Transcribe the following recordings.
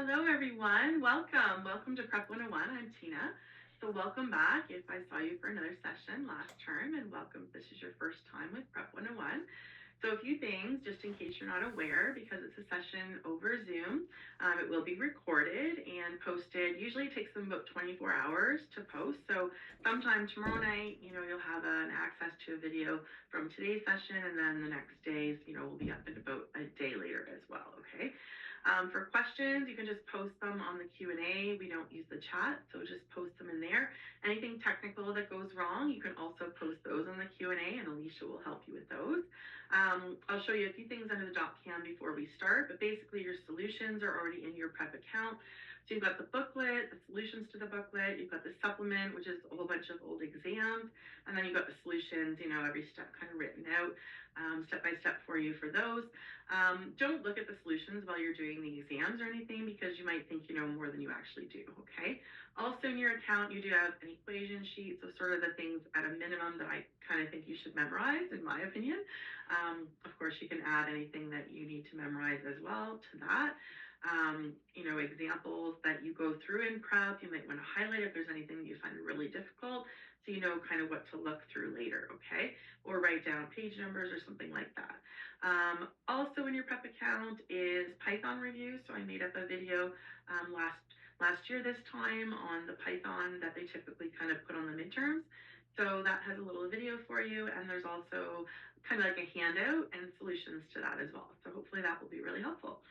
Hello, everyone. Welcome to Prep 101. I'm Tina. So welcome back if I saw you for another session last term, and welcome if this is your first time with Prep 101. So a few things, just in case you're not aware, because it's a session over Zoom, it will be recorded and posted. Usually it takes them about 24 hours to post. So sometime tomorrow night, you'll have an access to a video from today's session, and then the next days, will be up in about a day later as well, okay? For questions, you can just post them on the Q&A. We don't use the chat, so just post them in there. Anything technical that goes wrong, you can also post those in the Q&A, and Alicia will help you with those. I'll show you a few things under the DocCam before we start, but basically your solutions are already in your prep account. So you've got the booklet, the solutions to the booklet, you've got the supplement, which is a whole bunch of old exams, and then you've got the solutions, every step kind of written out, step by step for you for those. Don't look at the solutions while you're doing the exams or anything, because you might think you know more than you actually do, okay? Also in your account, you do have an equation sheet, so sort of the things at a minimum that I kind of think you should memorize, in my opinion. Of course, you can add anything that you need to memorize as well to that. Examples that you go through in prep, you might want to highlight if there's anything that you find really difficult, so you know kind of what to look through later, okay? Or write down page numbers or something like that. Also in your prep account is Python review. So I made up a video last year this time on the Python that they typically kind of put on the midterms. So that has a little video for you, and there's also kind of like a handout and solutions to that as well. So hopefully that will be really helpful.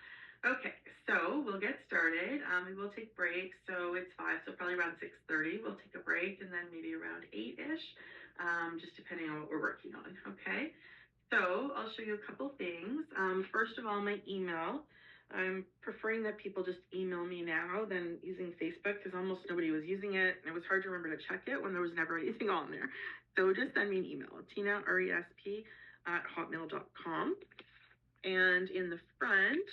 Okay, so we'll get started. We will take breaks. So it's 5, so probably around 6:30 we'll take a break, and then maybe around 8-ish, just depending on what we're working on, okay? So I'll show you a couple things. First of all, my email. I'm preferring that people just email me now than using Facebook, because almost nobody was using it, and it was hard to remember to check it when there was never anything on there. So just send me an email, tinaresp@hotmail.com. And in the front,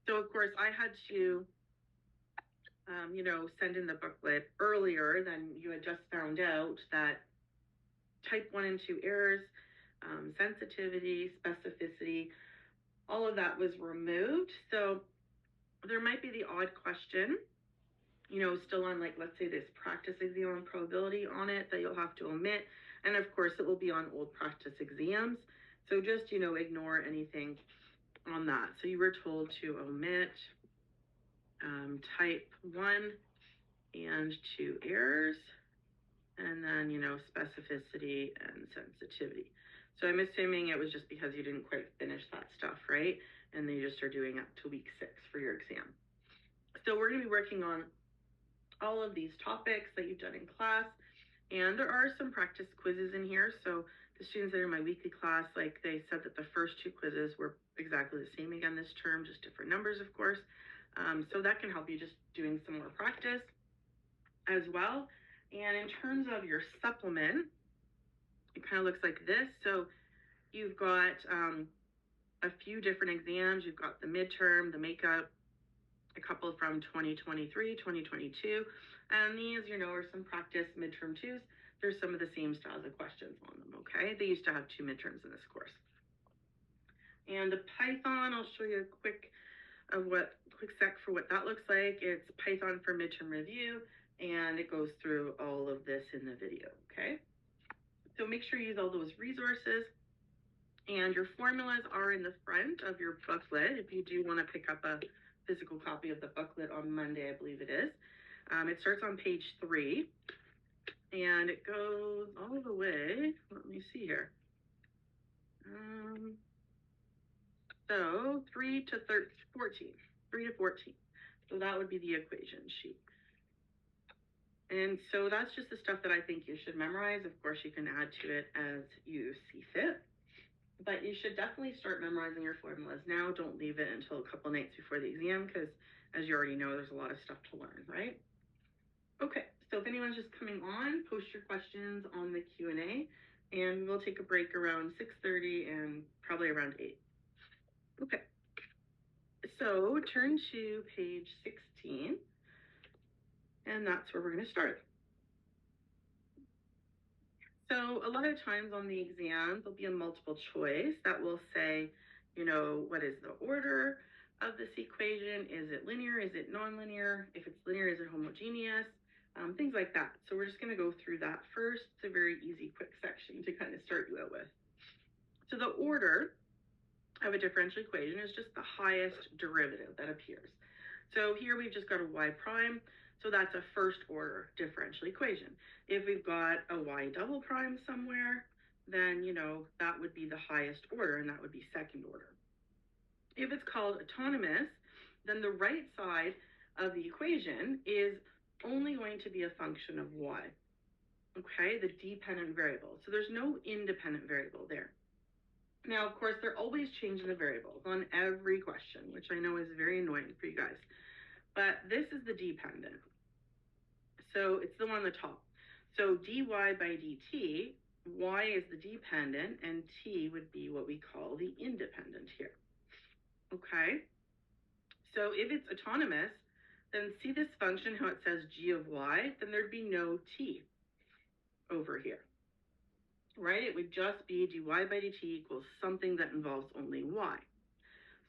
so of course I had to, send in the booklet earlier than you had just found out that type 1 and 2 errors, sensitivity, specificity, all of that was removed. So there might be the odd question, still on, like, let's say this practice exam on probability on it that you'll have to omit. And of course it will be on old practice exams. So just, ignore anything on that. So you were told to omit type 1 and 2 errors, and then, specificity and sensitivity. So I'm assuming it was just because you didn't quite finish that stuff, right? And they just are doing up to week 6 for your exam. So we're going to be working on all of these topics that you've done in class. And there are some practice quizzes in here. So the students that are in my weekly class, like, they said that the first 2 quizzes were exactly the same again this term, just different numbers, of course. So that can help you just doing some more practice as well. And in terms of your supplement, it kind of looks like this. So you've got a few different exams. You've got the midterm, the makeup, a couple from 2023, 2022. And these, are some practice midterm 2s. There's some of the same styles of questions on them, okay? They used to have 2 midterms in this course. And the Python, I'll show you a quick sec for what that looks like. It's Python for midterm review, and it goes through all of this in the video, okay? So make sure you use all those resources, and your formulas are in the front of your booklet if you do want to pick up a physical copy of the booklet on Monday, I believe it is. It starts on page 3, and it goes all the way, let me see here. So 3 to 14. So that would be the equation sheet. And so that's just the stuff that I think you should memorize. Of course, you can add to it as you see fit, but you should definitely start memorizing your formulas now. Don't leave it until a couple nights before the exam, because as you already know, there's a lot of stuff to learn, right? Okay, so if anyone's just coming on, post your questions on the Q&A, and we'll take a break around 6:30 and probably around 8. Okay, so turn to page 16, and that's where we're going to start. So a lot of times on the exams, there'll be a multiple choice that will say, what is the order of this equation. Is it linear? Is it nonlinear? If it's linear, is it homogeneous? Things like that. So we're just going to go through that first. It's a very easy, quick section to kind of start you out with. So the order of a differential equation is just the highest derivative that appears. So here we've just got a y prime, so that's a first order differential equation. If we've got a y double prime somewhere, then, that would be the highest order, and that would be second order. If it's called autonomous, then the right side of the equation is only going to be a function of y, okay, the dependent variable. So there's no independent variable there. Now, of course, they're always changing the variables on every question, which I know is very annoying for you guys. But this is the dependent. So it's the one on the top. So dy by dt, y is the dependent, and t would be what we call the independent here. Okay? So if it's autonomous, then see this function, how it says g of y, then there'd be no t over here. Right? It would just be dy by dt equals something that involves only y.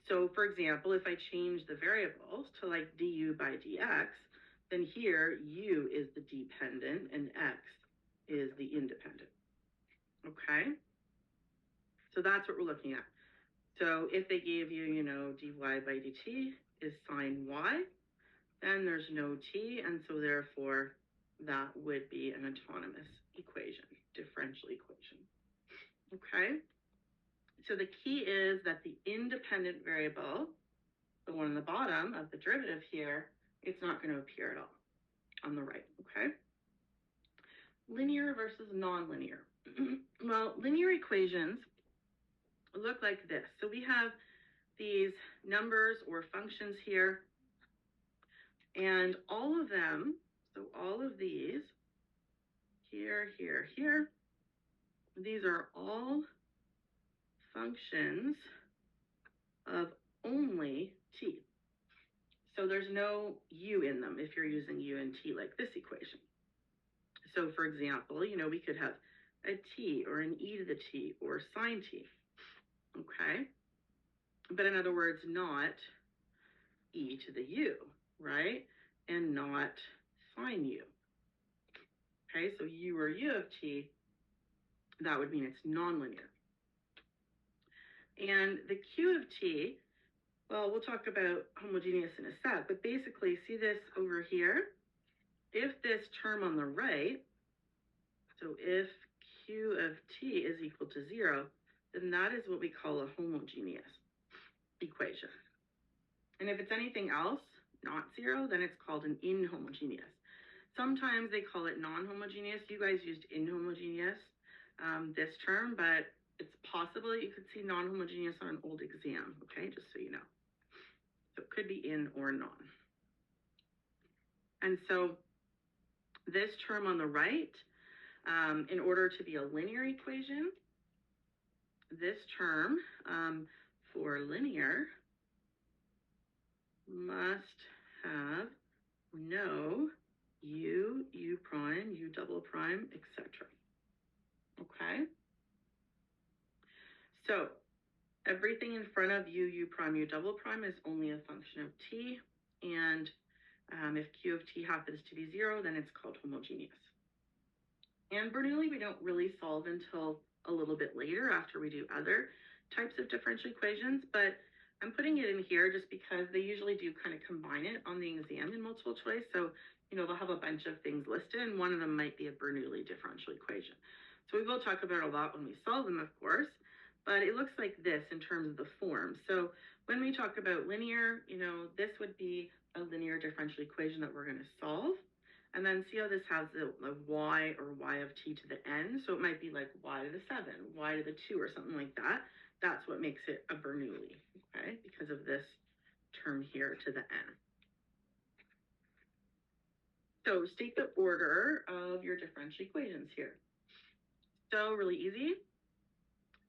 So for example, if I change the variables to like du by dx, then here u is the dependent and x is the independent. Okay? So that's what we're looking at. So if they gave you, dy by dt is sine y, then there's no t, and so therefore that would be an autonomous equation, differential equation. Okay? So the key is that the independent variable, the one on the bottom of the derivative here, it's not going to appear at all on the right, okay? Linear versus nonlinear. Well, linear equations look like this. So we have these numbers or functions here, and all of them, so all of these, here, here, here, these are all functions of only t. So there's no u in them if you're using u and t like this equation. So for example, we could have a t or an e to the t or sine t, okay? But in other words, not e to the u, right? And not sine u. Okay, so u or u of t, that would mean it's nonlinear. And the q of t, well, we'll talk about homogeneous in a sec, but basically see this over here? If this term on the right, so if q of t is equal to 0, then that is what we call a homogeneous equation. And if it's anything else, not 0, then it's called an inhomogeneous. Sometimes they call it non-homogeneous. You guys used inhomogeneous this term, but it's possible you could see non-homogeneous on an old exam, okay, just so you know. So it could be in or non. And so this term on the right, in order to be a linear equation, this term for linear must have no u, u prime, u double prime, etc. Okay? So everything in front of u, u prime, u double prime is only a function of t, and if q of t happens to be 0, then it's called homogeneous. And Bernoulli we don't really solve until a little bit later after we do other types of differential equations, but I'm putting it in here just because they usually do kind of combine it on the exam in multiple choice. So, they'll have a bunch of things listed, and one of them might be a Bernoulli differential equation. So we will talk about it a lot when we solve them, of course, but it looks like this in terms of the form. So when we talk about linear, this would be a linear differential equation that we're going to solve. And then see how this has the y or y of t to the n. So it might be like y to the 7, y to the 2, or something like that. That's what makes it a Bernoulli, okay? Because of this term here to the n. So state the order of your differential equations here. So really easy.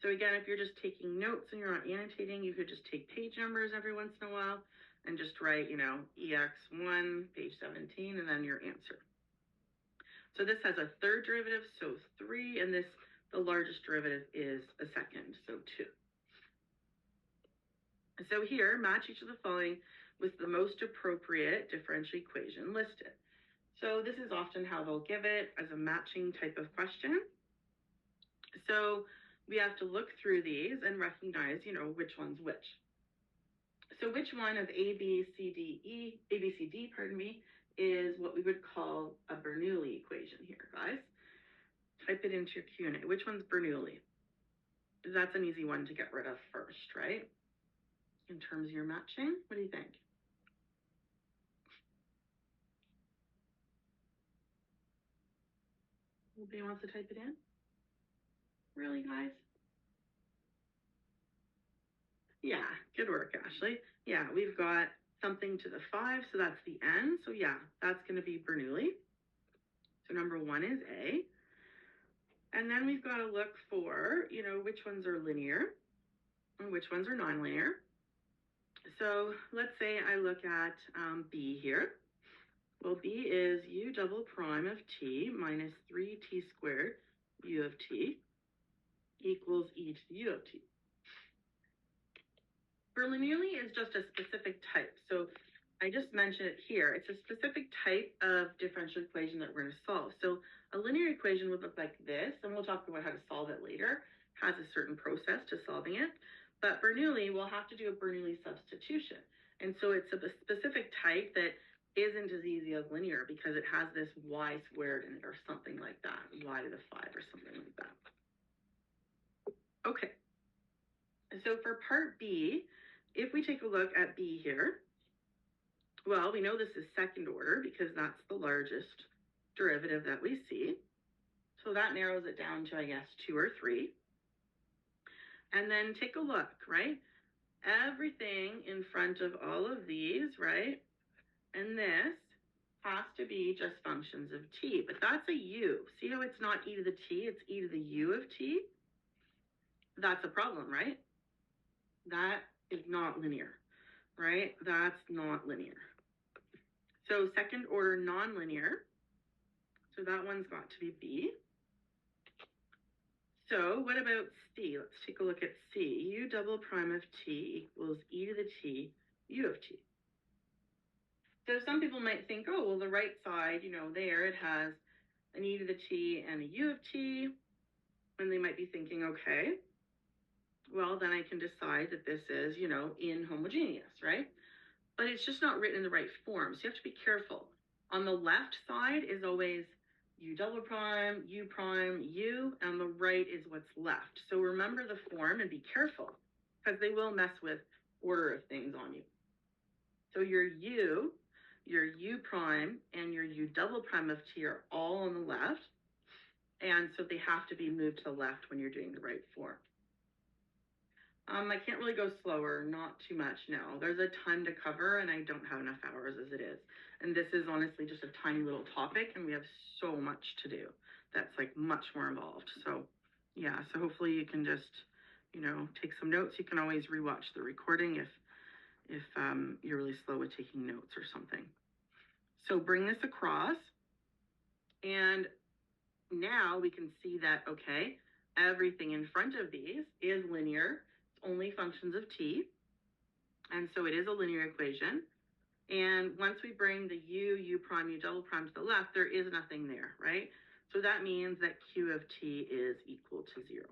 So again, if you're just taking notes and you're not annotating, you could just take page numbers every once in a while and just write, EX1, page 17, and then your answer. So this has a third derivative, so 3, and the largest derivative is a second, so 2. So here, match each of the following with the most appropriate differential equation listed. So this is often how they'll give it as a matching type of question. So we have to look through these and recognize, which one's which. So which one of A, B, C, D, pardon me, is what we would call a Bernoulli equation here, guys? Type it into your Q&A. Which one's Bernoulli? That's an easy one to get rid of first, right? In terms of your matching, what do you think? Nobody wants to type it in? Really, guys? Yeah, good work, Ashley. Yeah, we've got something to the 5, so that's the n. So yeah, that's going to be Bernoulli. So number 1 is A. And then we've got to look for, which ones are linear and which ones are nonlinear. So let's say I look at B here. Well, B is u double prime of t minus 3t squared u of t equals e to the u of t. Bernoulli is just a specific type. So I just mentioned it here. It's a specific type of differential equation that we're going to solve. So a linear equation would look like this, and we'll talk about how to solve it later. Has a certain process to solving it. But Bernoulli, we'll have to do a Bernoulli substitution. And so it's a specific type that isn't as easy as linear because it has this y squared in it or something like that, y to the 5 or something like that. Okay. So for part B, if we take a look at B here, well, we know this is second order because that's the largest derivative that we see. So that narrows it down to, I guess, 2 or 3. And then take a look, right? Everything in front of all of these, right? And this has to be just functions of t, but that's a u. See how it's not e to the t, it's e to the u of t? That's a problem, right? That is not linear, right? That's not linear. So second order nonlinear. So that one's got to be B. So what about C? Let's take a look at C. U double prime of t equals e to the t u of t. So some people might think, oh, well, the right side, there it has an e to the t and a u of t. And they might be thinking, okay, well, then I can decide that this is, inhomogeneous, right? But it's just not written in the right form. So you have to be careful. On the left side is always u double prime, u, and the right is what's left. So remember the form and be careful because they will mess with order of things on you. So your u prime, and your u double prime of t are all on the left. And so they have to be moved to the left when you're doing the right form. I can't really go slower, not too much, no. There's a ton to cover and I don't have enough hours as it is. And this is honestly just a tiny little topic and we have so much to do that's like much more involved. So yeah, so hopefully you can just, take some notes. You can always rewatch the recording if you're really slow with taking notes or something. So bring this across and now we can see that, okay, everything in front of these is linear. Only functions of t, and so it is a linear equation. And once we bring the u prime, u double prime to the left, there is nothing there, right? So that means that q of t is equal to 0.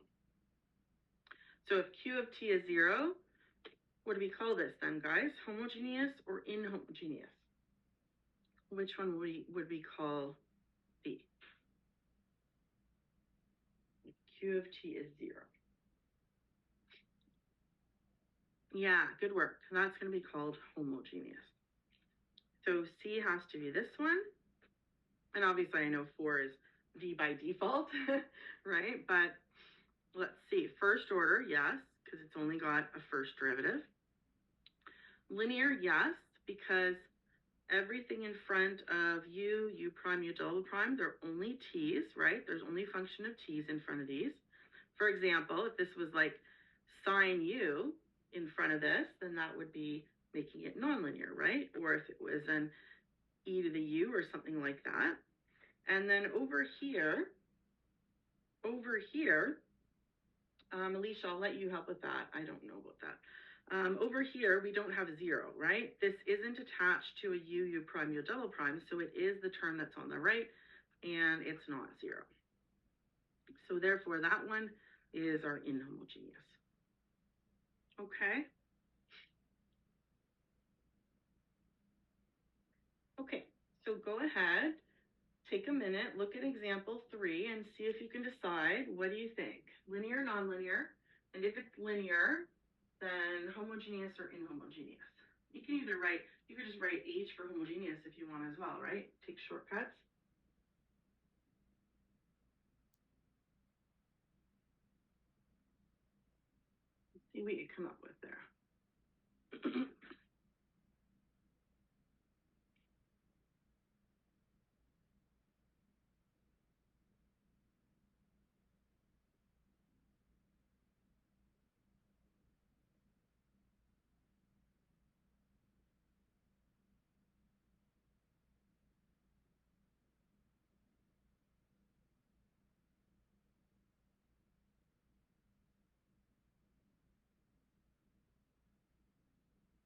So if q of t is 0, what do we call this then, guys? Homogeneous or inhomogeneous? Which one would we call B? Q of t is 0. Yeah, good work. That's going to be called homogeneous. So C has to be this one. And obviously I know 4 is D by default, right? But let's see. First order, yes, because it's only got a first derivative. Linear, yes, because everything in front of u prime, u double prime, they're only t's, right? There's only function of t's in front of these. For example, if this was like sine u in front of this, then that would be making it nonlinear, right? Or if it was an e to the u or something like that. And then over here, Alicia, I'll let you help with that. I don't know about that. Over here, we don't have 0, right? This isn't attached to a u prime, u double prime, so it is the term that's on the right, and it's not 0. So therefore, that one is our inhomogeneous. Okay? Okay, so go ahead, take a minute, look at example 3, and see if you can decide, what do you think? Linear, nonlinear? And if it's linear, then homogeneous or inhomogeneous? You can either write, you could just write H for homogeneous if you want as well, right? Take shortcuts. Let's see what you come up with there.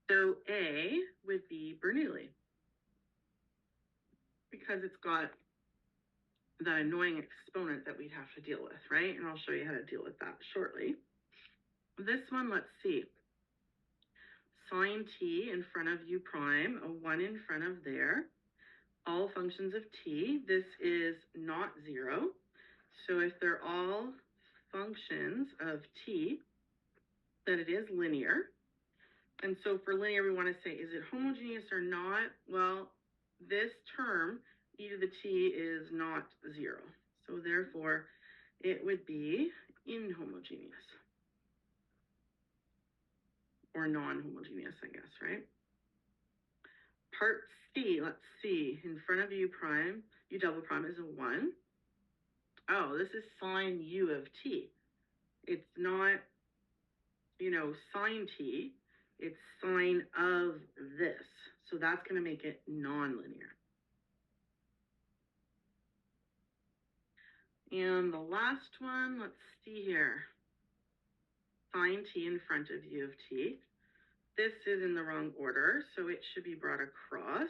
So A would be Bernoulli, because it's got that annoying exponent that we'd have to deal with, right? And I'll show you how to deal with that shortly. This one, let's see. Sine t in front of u prime, a 1 in front of there. All functions of t. This is not 0. So if they're all functions of t, then it is linear. And so for linear, we want to say, is it homogeneous or not? Well, this term, e to the t, is not 0. So therefore, it would be inhomogeneous. Or non-homogeneous, I guess, right? Part C, let's see. In front of u prime, u double prime is a 1. Oh, this is sine u of t. It's not, sine t. It's sine of this. So that's going to make it nonlinear. And the last one, let's see here. Sine t in front of u of t. This is in the wrong order, so it should be brought across,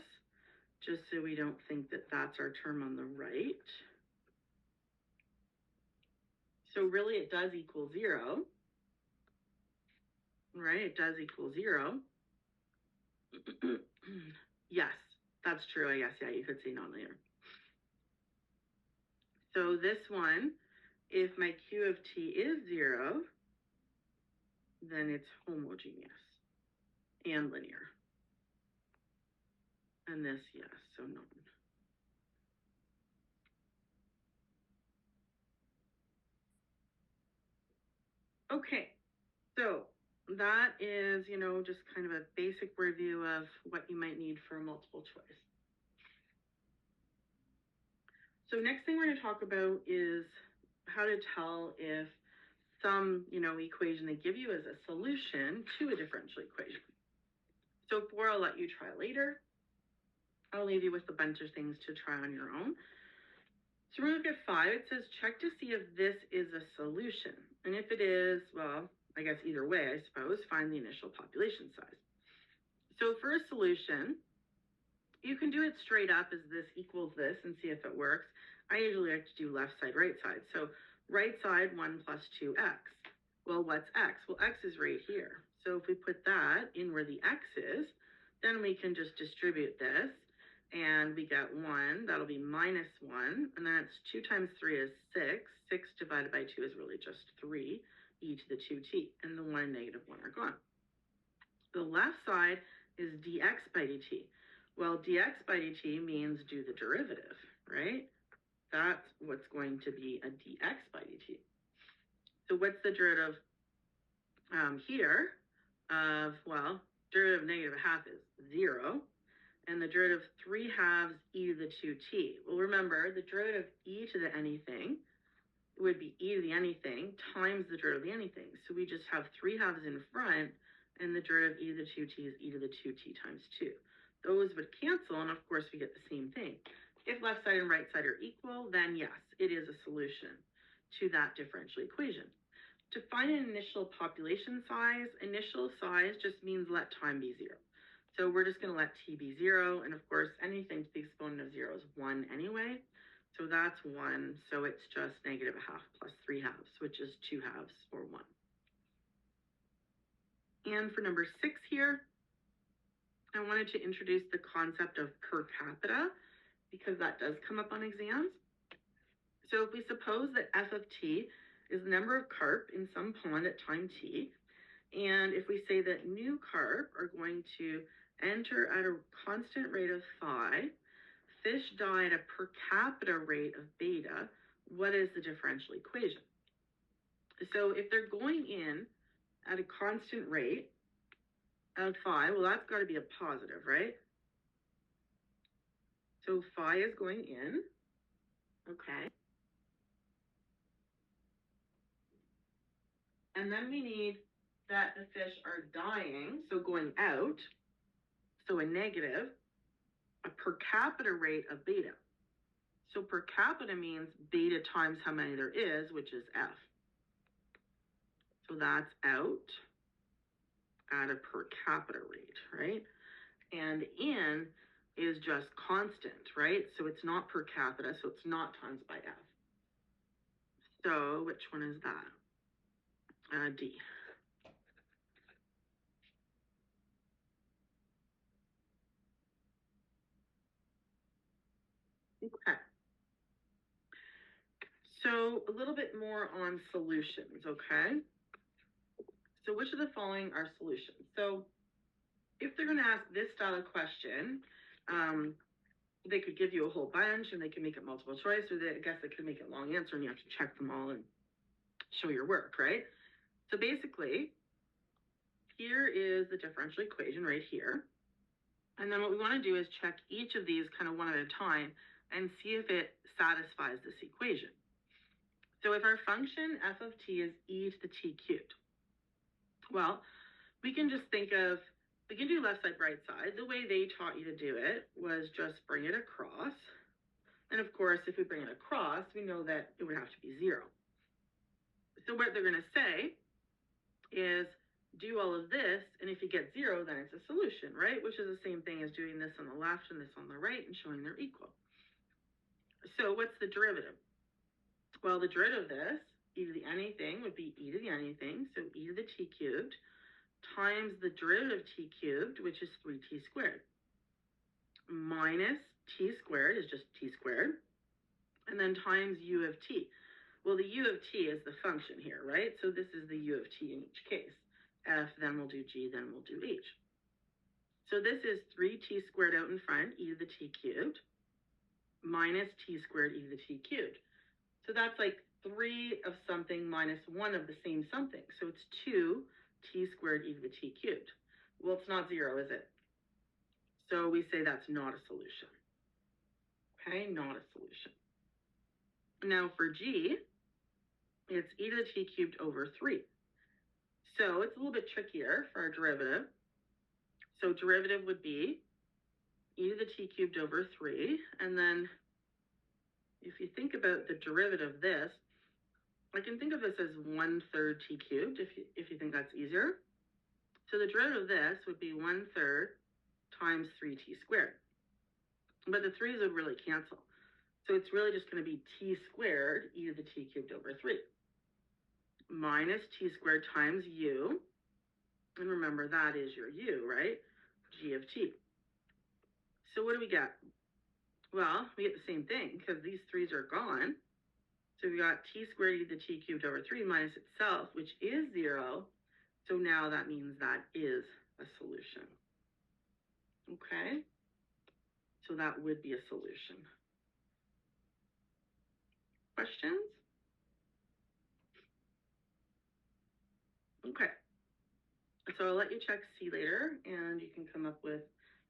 just so we don't think that that's our term on the right. So really it does equal 0, right? It does equal 0. Yes, that's true, I guess. Yeah, you could say nonlinear. So this one, if my q of t is 0, then it's homogeneous and linear. And this, yes, so non. Okay, so that is, just kind of a basic review of what you might need for a multiple choice. So next thing we're going to talk about is how to tell if some, equation they give you is a solution to a differential equation. So 4, I'll let you try later. I'll leave you with a bunch of things to try on your own. So we're going to look at 5. It says, check to see if this is a solution. And if it is, well, I guess either way, I suppose, find the initial population size. So for a solution, you can do it straight up as this equals this and see if it works. I usually like to do left side, right side. So right side, 1 plus 2x. Well, what's x? Well, x is right here. So if we put that in where the x is, then we can just distribute this. And we get 1, that'll be minus 1. And then it's 2 times 3 is 6. 6 divided by 2 is really just 3, e to the 2t. And the 1 and negative 1 are gone. The left side is dx by dt. Well, dx by dt means do the derivative, right? That's what's going to be a dx by dt. So what's the derivative here of, well, derivative of negative a half is 0. And the derivative of 3 halves e to the 2t. Well, remember, the derivative of e to the anything would be e to the anything times the derivative of the anything. So we just have 3 halves in front, and the derivative of e to the 2t is e to the 2t times 2. Those would cancel, and of course we get the same thing. If left side and right side are equal, then yes, it is a solution to that differential equation. To find an initial population size, initial size just means let time be 0. So we're just going to let t be 0. And of course, anything to the exponent of 0 is 1 anyway. So that's 1. So it's just negative a half plus 3 halves, which is 2 halves, or 1. And for number 6 here, I wanted to introduce the concept of per capita, because that does come up on exams. So if we suppose that f of t is the number of carp in some pond at time t, and if we say that new carp are going to enter at a constant rate of phi, fish die at a per capita rate of beta, what is the differential equation? So if they're going in at a constant rate of phi, well, that's got to be a positive, right? So phi is going in, okay? And then we need that the fish are dying, so going out, so a negative, a per capita rate of beta. So per capita means beta times how many there is, which is F. So that's out at a per capita rate, right? And in is just constant, right? So it's not per capita, so it's not times by F. So which one is that? D. Okay. So a little bit more on solutions, okay? So which of the following are solutions? So if they're going to ask this style of question, they could give you a whole bunch and they can make it multiple choice, or I guess they could make it long answer and you have to check them all and show your work, right? So basically, here is the differential equation right here. And then what we want to do is check each of these kind of one at a time and see if it satisfies this equation. So if our function f of t is e to the t cubed, well, we can just think of, we can do left side, right side. The way they taught you to do it was just bring it across. And of course, if we bring it across, we know that it would have to be 0. So what they're going to say is do all of this, and if you get 0, then it's a solution, right? Which is the same thing as doing this on the left and this on the right and showing they're equal. So what's the derivative? Well, the derivative of this, e to the anything, would be e to the anything, so e to the t cubed, times the derivative of t cubed, which is 3t squared, minus t squared is just t squared, and then times u of t. Well, the u of t is the function here, right? So this is the u of t in each case. F, then we'll do g, then we'll do h. So this is 3t squared out in front, e to the t cubed, minus t squared e to the t cubed. So that's like 3 of something minus 1 of the same something. So it's 2t squared e to the t cubed. Well, it's not 0, is it? So we say that's not a solution. Okay, not a solution. Now for g, it's e to the t cubed over 3. So it's a little bit trickier for our derivative. So derivative would be e to the t cubed over 3. And then if you think about the derivative of this, I can think of this as 1/3 t cubed if you think that's easier. So the derivative of this would be 1/3 times 3t squared. But the 3's would really cancel. So it's really just going to be t squared e to the t cubed over 3 minus t squared times u. And remember, that is your u, right? G of t. So what do we get? Well, we get the same thing because these 3's are gone. So we got t squared e to the t cubed over 3 minus itself, which is 0. So now that means that is a solution. Okay? So that would be a solution. Questions? Okay. So I'll let you check C later, and you can come up with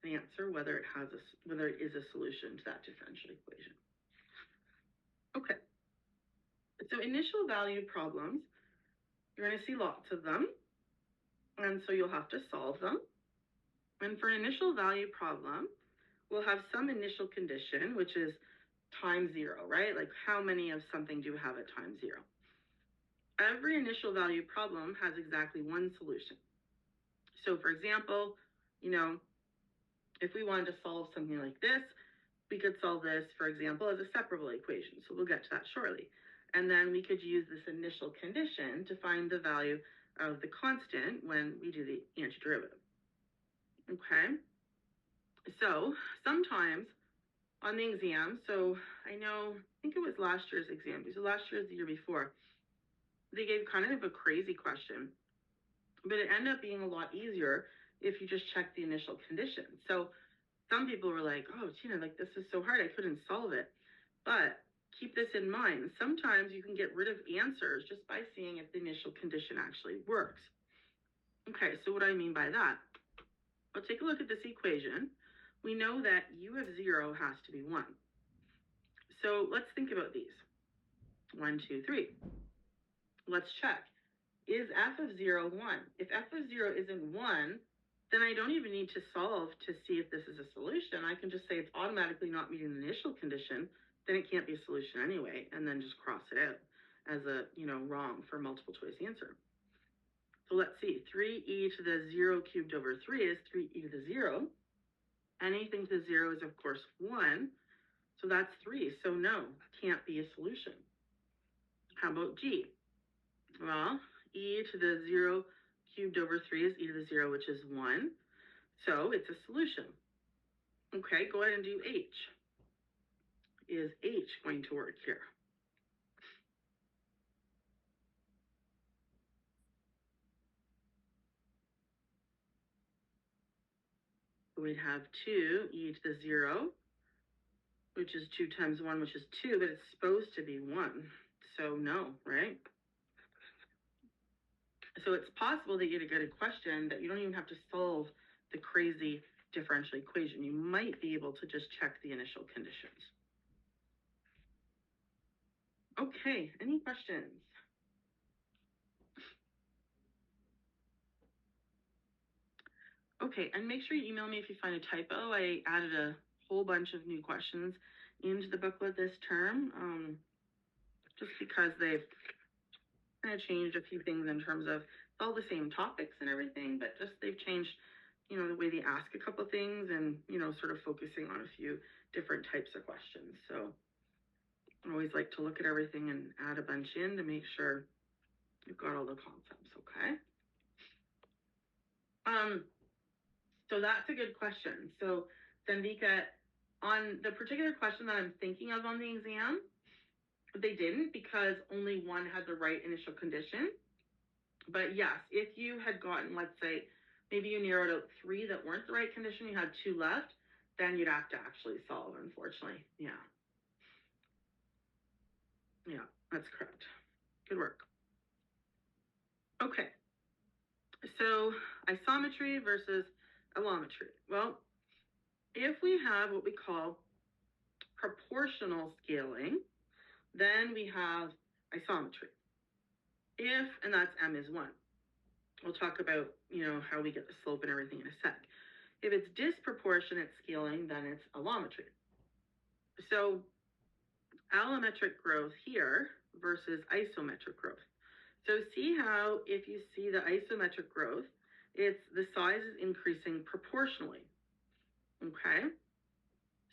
an answer whether it is a solution to that differential equation. Okay. So initial value problems, you're going to see lots of them, and so you'll have to solve them. And for an initial value problem, we'll have some initial condition, which is time 0, right? Like how many of something do you have at time 0? every initial value problem has exactly one solution. So for example, if we wanted to solve something like this, we could solve this, for example, as a separable equation. So we'll get to that shortly. And then we could use this initial condition to find the value of the constant when we do the antiderivative. Okay? So sometimes on the exam, so I think it was last year's exam, because last year's the year before, they gave kind of a crazy question, but it ended up being a lot easier if you just check the initial condition. So some people were like, oh, Tina, like this is so hard, I couldn't solve it. But keep this in mind. Sometimes you can get rid of answers just by seeing if the initial condition actually works. Okay, so what do I mean by that? Well, take a look at this equation. We know that u of 0 has to be 1. So let's think about these. 1, 2, 3. Let's check. Is f of 0 1? If f of 0 isn't 1, then I don't even need to solve to see if this is a solution. I can just say it's automatically not meeting the initial condition, then it can't be a solution anyway, and then just cross it out as a, wrong for multiple choice answer. So let's see, 3e to the 0 cubed over 3 is 3e to the 0. Anything to the 0 is, of course, 1. So that's 3. So no, can't be a solution. How about g? Well, e to the 0 cubed over 3 is e to the 0, which is 1. So it's a solution. Okay, go ahead and do h. Is h going to work here? We'd have 2e to the 0, which is 2 times 1, which is 2, but it's supposed to be 1. So no, right? So it's possible that you get a question that you don't even have to solve the crazy differential equation. You might be able to just check the initial conditions. Okay, any questions? Okay, and make sure you email me if you find a typo. I added a whole bunch of new questions into the booklet this term, just because they've kind of changed a few things in terms of it's all the same topics and everything, but just they've changed, the way they ask a couple things and, sort of focusing on a few different types of questions. So I always like to look at everything and add a bunch in to make sure you've got all the concepts, okay? So that's a good question. So Sandika, on the particular question that I'm thinking of on the exam, they didn't because only one had the right initial condition. But yes, if you had gotten, let's say, maybe you narrowed out 3 that weren't the right condition, you had 2 left, then you'd have to actually solve, unfortunately. Yeah, that's correct. Good work. Okay, so isometry versus allometry. Well, if we have what we call proportional scaling, then we have isometry. If, and that's m is 1. We'll talk about, how we get the slope and everything in a sec. If it's disproportionate scaling, then it's allometry. So allometric growth here versus isometric growth. So see how if you see the isometric growth, it's the size is increasing proportionally. Okay?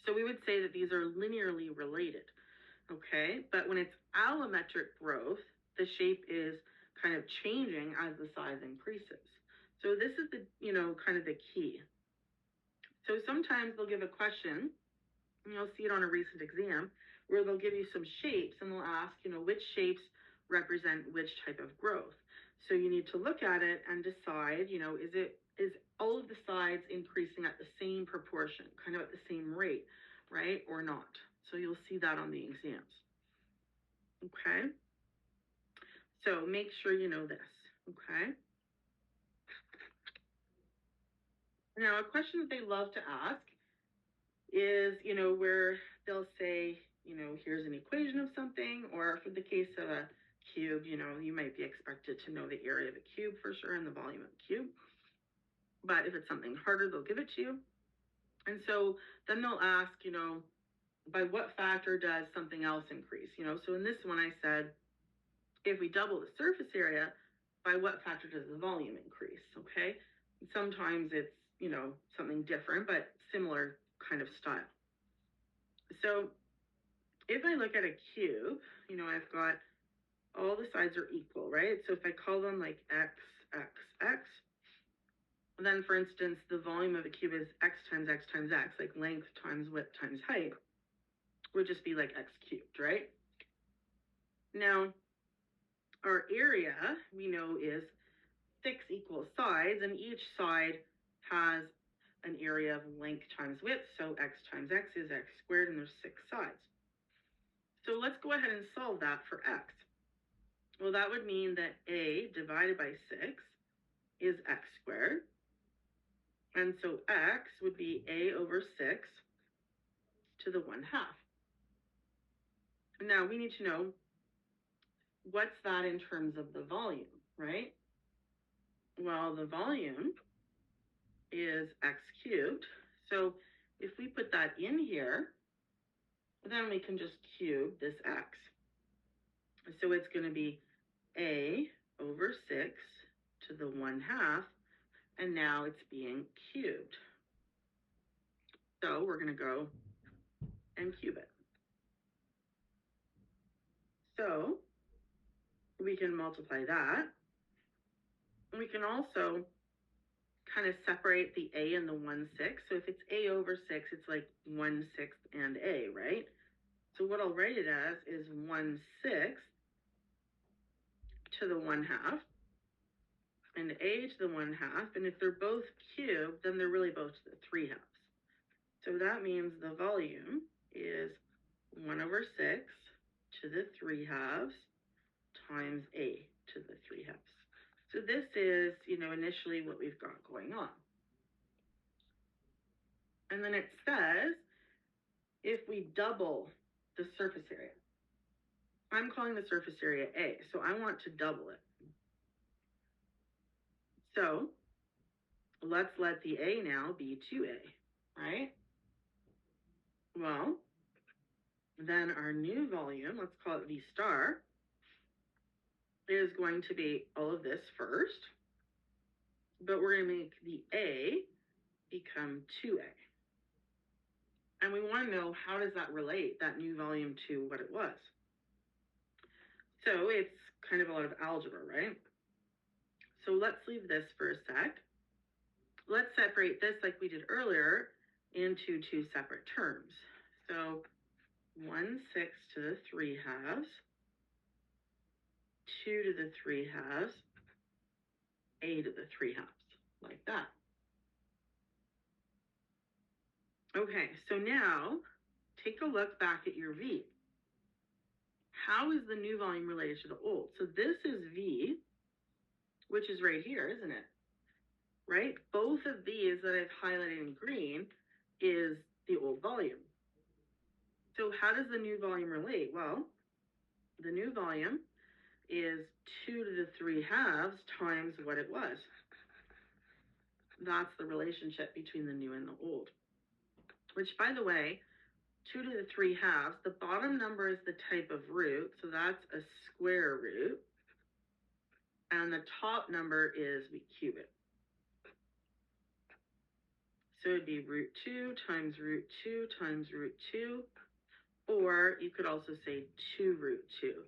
So we would say that these are linearly related. Okay? But when it's allometric growth, the shape is kind of changing as the size increases. So this is the, kind of the key. So sometimes they'll give a question, and you'll see it on a recent exam, where they'll give you some shapes and they'll ask, which shapes represent which type of growth. So you need to look at it and decide, is all of the sides increasing at the same proportion, kind of at the same rate, right, or not? So you'll see that on the exams. Okay? So make sure you know this, okay? Now, a question that they love to ask is, where they'll say, here's an equation of something, or for the case of a cube, you might be expected to know the area of a cube for sure and the volume of the cube. But if it's something harder, they'll give it to you. And so then they'll ask, by what factor does something else increase? So in this one, I said, If we double the surface area, by what factor does the volume increase, okay? Sometimes it's, something different, but similar kind of style. So if I look at a cube, I've got all the sides are equal, right? So if I call them like x, x, x, then for instance, the volume of a cube is x times x times x, like length times width times height, would just be like x cubed, right? Now, our area, we know, is 6 equal sides, and each side has an area of length times width, so x times x is x squared, and there's 6 sides. So let's go ahead and solve that for x. Well, that would mean that a divided by 6 is x squared, and so x would be a over 6 to the 1/2. Now we need to know what's that in terms of the volume, right? Well, the volume is x cubed. So if we put that in here, then we can just cube this x. So it's going to be a over 6 to the 1/2, and now it's being cubed. So we're going to go and cube it. So we can multiply that. We can also kind of separate the a and the 1/6. So if it's a over 6, it's like 1/6 and a, right? So what I'll write it as is 1/6 to the 1/2 and a to the 1/2. And if they're both cubed, then they're really both to the 3/2. So that means the volume is 1 over 6 to the 3/2 times a to the 3/2. So this is, initially what we've got going on. And then it says, if we double the surface area, I'm calling the surface area A, so I want to double it. So let's let the A now be 2A, right? Well, then our new volume, let's call it V star, is going to be all of this first, but we're going to make the A become 2A. And we want to know, how does that relate, that new volume, to what it was? So it's kind of a lot of algebra, right? So let's leave this for a sec. Let's separate this like we did earlier into 2 separate terms. So 1/6 to the 3/2, 2 to the 3/2, a to the 3/2, like that. Okay, so now take a look back at your V. How is the new volume related to the old? So this is V, which is right here, isn't it? Right? Both of these that I've highlighted in green is the old volume. So how does the new volume relate? Well, the new volume is 2 to the 3/2 times what it was. That's the relationship between the new and the old. Which, by the way, 2 to the 3/2, the bottom number is the type of root, so that's a square root. And the top number is, we cube it. So it'd be root 2 times root 2 times root 2. Or you could also say 2 root 2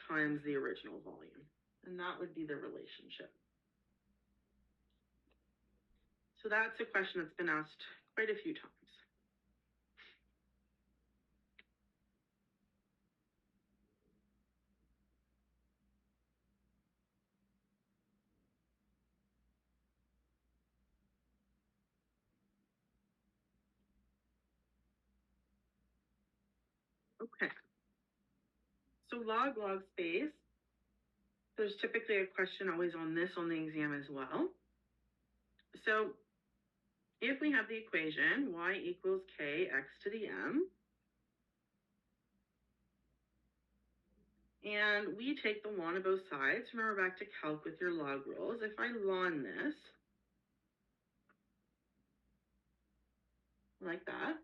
times the original volume. And that would be the relationship. So that's a question that's been asked quite a few times. Okay. So log space, there's typically a question always on this on the exam as well. So if we have the equation y equals k x to the m, and we take the ln of both sides, remember back to calc with your log rules, if I ln this, like that,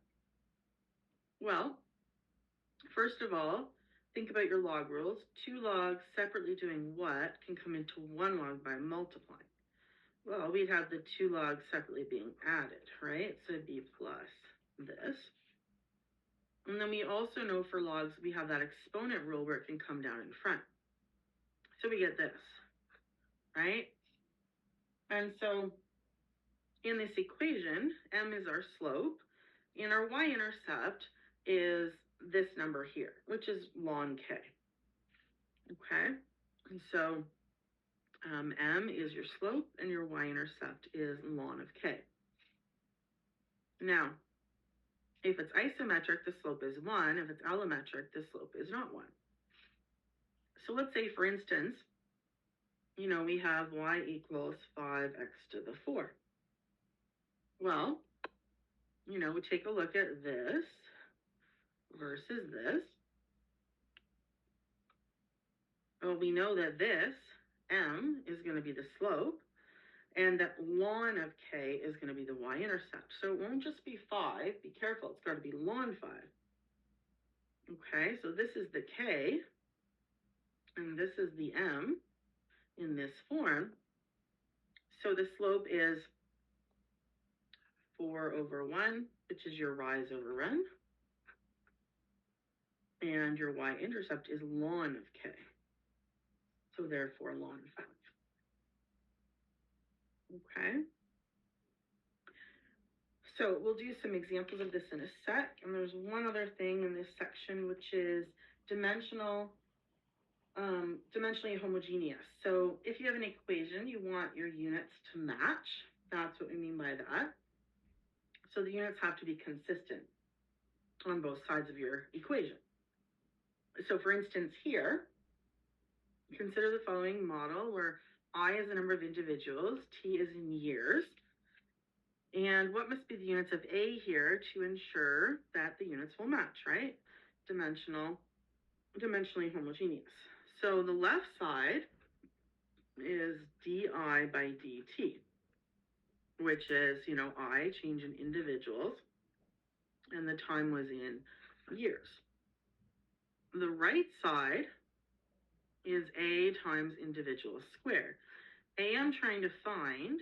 well, first of all, think about your log rules. 2 logs separately doing what can come into 1 log by multiplying? Well, we'd have the 2 logs separately being added, right? So it'd be plus this. And then we also know for logs, we have that exponent rule where it can come down in front. So we get this, right? And so in this equation, m is our slope, and our y-intercept is this number here, which is ln k. Okay, and so m is your slope, and your y-intercept is ln of k. Now, if it's isometric, the slope is 1. If it's allometric, the slope is not 1. So let's say, for instance, we have y equals 5x to the 4. Well, we take a look at this versus this. Well, we know that this, m, is going to be the slope, and that ln of k is going to be the y-intercept. So it won't just be 5. Be careful. It's got to be ln 5. Okay, so this is the k, and this is the m in this form. So the slope is 4 over 1, which is your rise over run. And your y-intercept is ln of k. So therefore ln 5. Okay. So we'll do some examples of this in a sec. And there's one other thing in this section, which is dimensionally homogeneous. So if you have an equation, you want your units to match. That's what we mean by that. So the units have to be consistent on both sides of your equation. So for instance, here, consider the following model where I is the number of individuals, T is in years. And what must be the units of A here to ensure that the units will match, right? Dimensionally homogeneous. So the left side is di by dt, which is, I, change in individuals, and the time was in years. The right side is A times individuals squared. A I'm trying to find,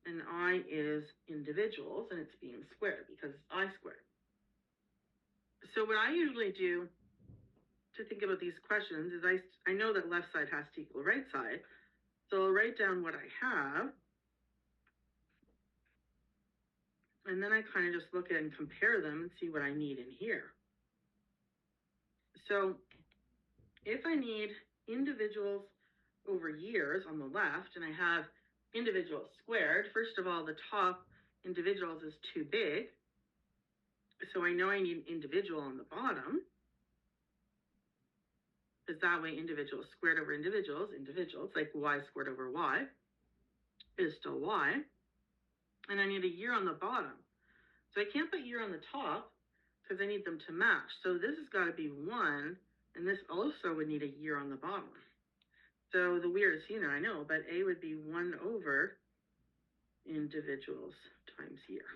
and I is individuals, and it's being squared because it's I squared. So what I usually do to think about these questions is I know that left side has to equal right side. So I'll write down what I have. And then I kind of just look at and compare them and see what I need in here. So if I need individuals over years on the left, and I have individuals squared, first of all, the top individuals is too big. So I know I need an individual on the bottom, because that way individuals squared over individuals, like y squared over y is still y. And I need a year on the bottom. So I can't put year on the top because I need them to match. So this has got to be 1, and this also would need a year on the bottom. So the weirdest unit, I know, but A would be 1 over individuals times year.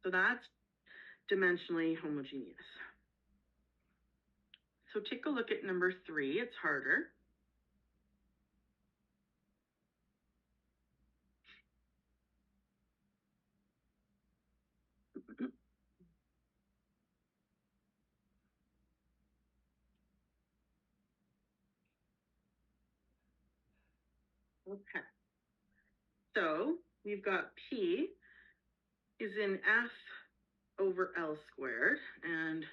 So that's dimensionally homogeneous. So take a look at number 3. It's harder. Okay. So we've got P is in F over L squared, and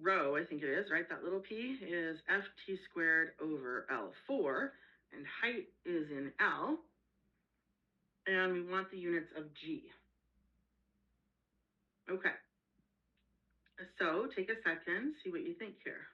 rho, I think it is, right? That little p is ft squared over L4, and height is in L, and we want the units of G. Okay, so take a second, see what you think here.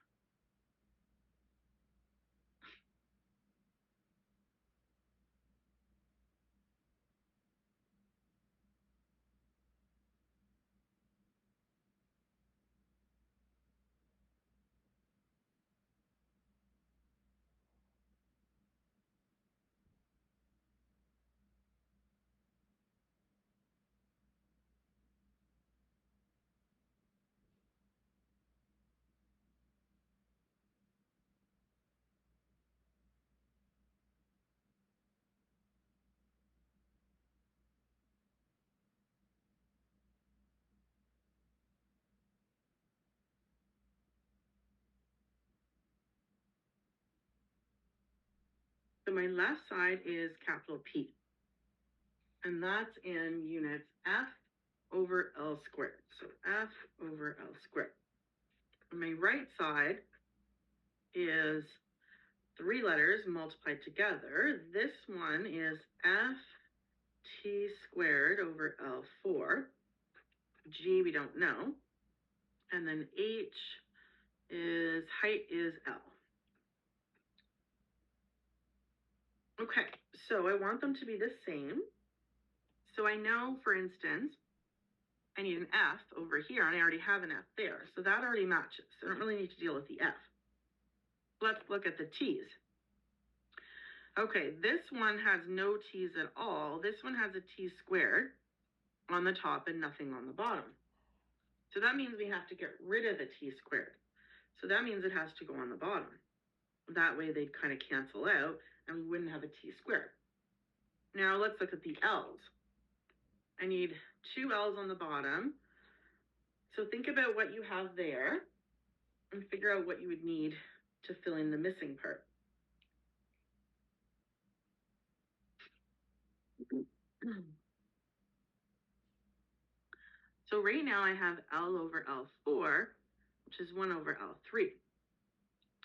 So my left side is capital P, and that's in units F over L squared. So F over L squared. And my right side is 3 letters multiplied together. This one is ft squared over L4. G we don't know. And then H is height is L. Okay, so I want them to be the same. So I know, for instance, I need an F over here, and I already have an F there. So that already matches. So I don't really need to deal with the F. Let's look at the T's. Okay, this one has no T's at all. This one has a T squared on the top and nothing on the bottom. So that means we have to get rid of the T squared. So that means it has to go on the bottom. That way they'd kind of cancel out and we wouldn't have a T squared. Now let's look at the L's. I need 2 L's on the bottom. So think about what you have there and figure out what you would need to fill in the missing part. So right now I have L over L4, which is 1 over L3.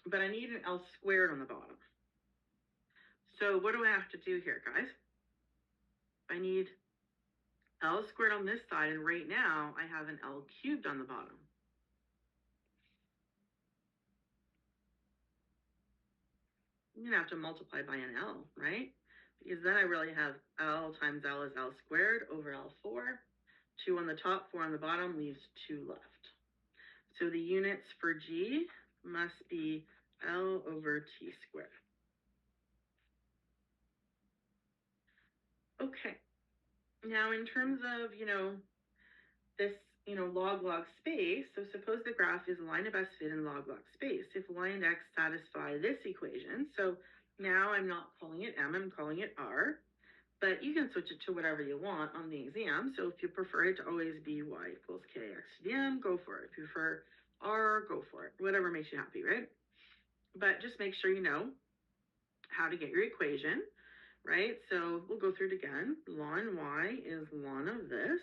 But I need an L squared on the bottom. So what do I have to do here, guys? I need L squared on this side, and right now I have an L cubed on the bottom. I'm gonna have to multiply by an L, right? Because then I really have L times L is L squared over L4. 2 on the top, 4 on the bottom, leaves 2 left. So the units for G must be L over T squared. Okay. Now in terms of, this, log space, so suppose the graph is a line of best fit in log space. If y and x satisfy this equation, so now I'm not calling it M, I'm calling it R, but you can switch it to whatever you want on the exam. So if you prefer it to always be y equals kx to the m, go for it. If you prefer R, go for it. Whatever makes you happy, right? But just make sure you know how to get your equation, right? So we'll go through it again. Ln y is ln of this.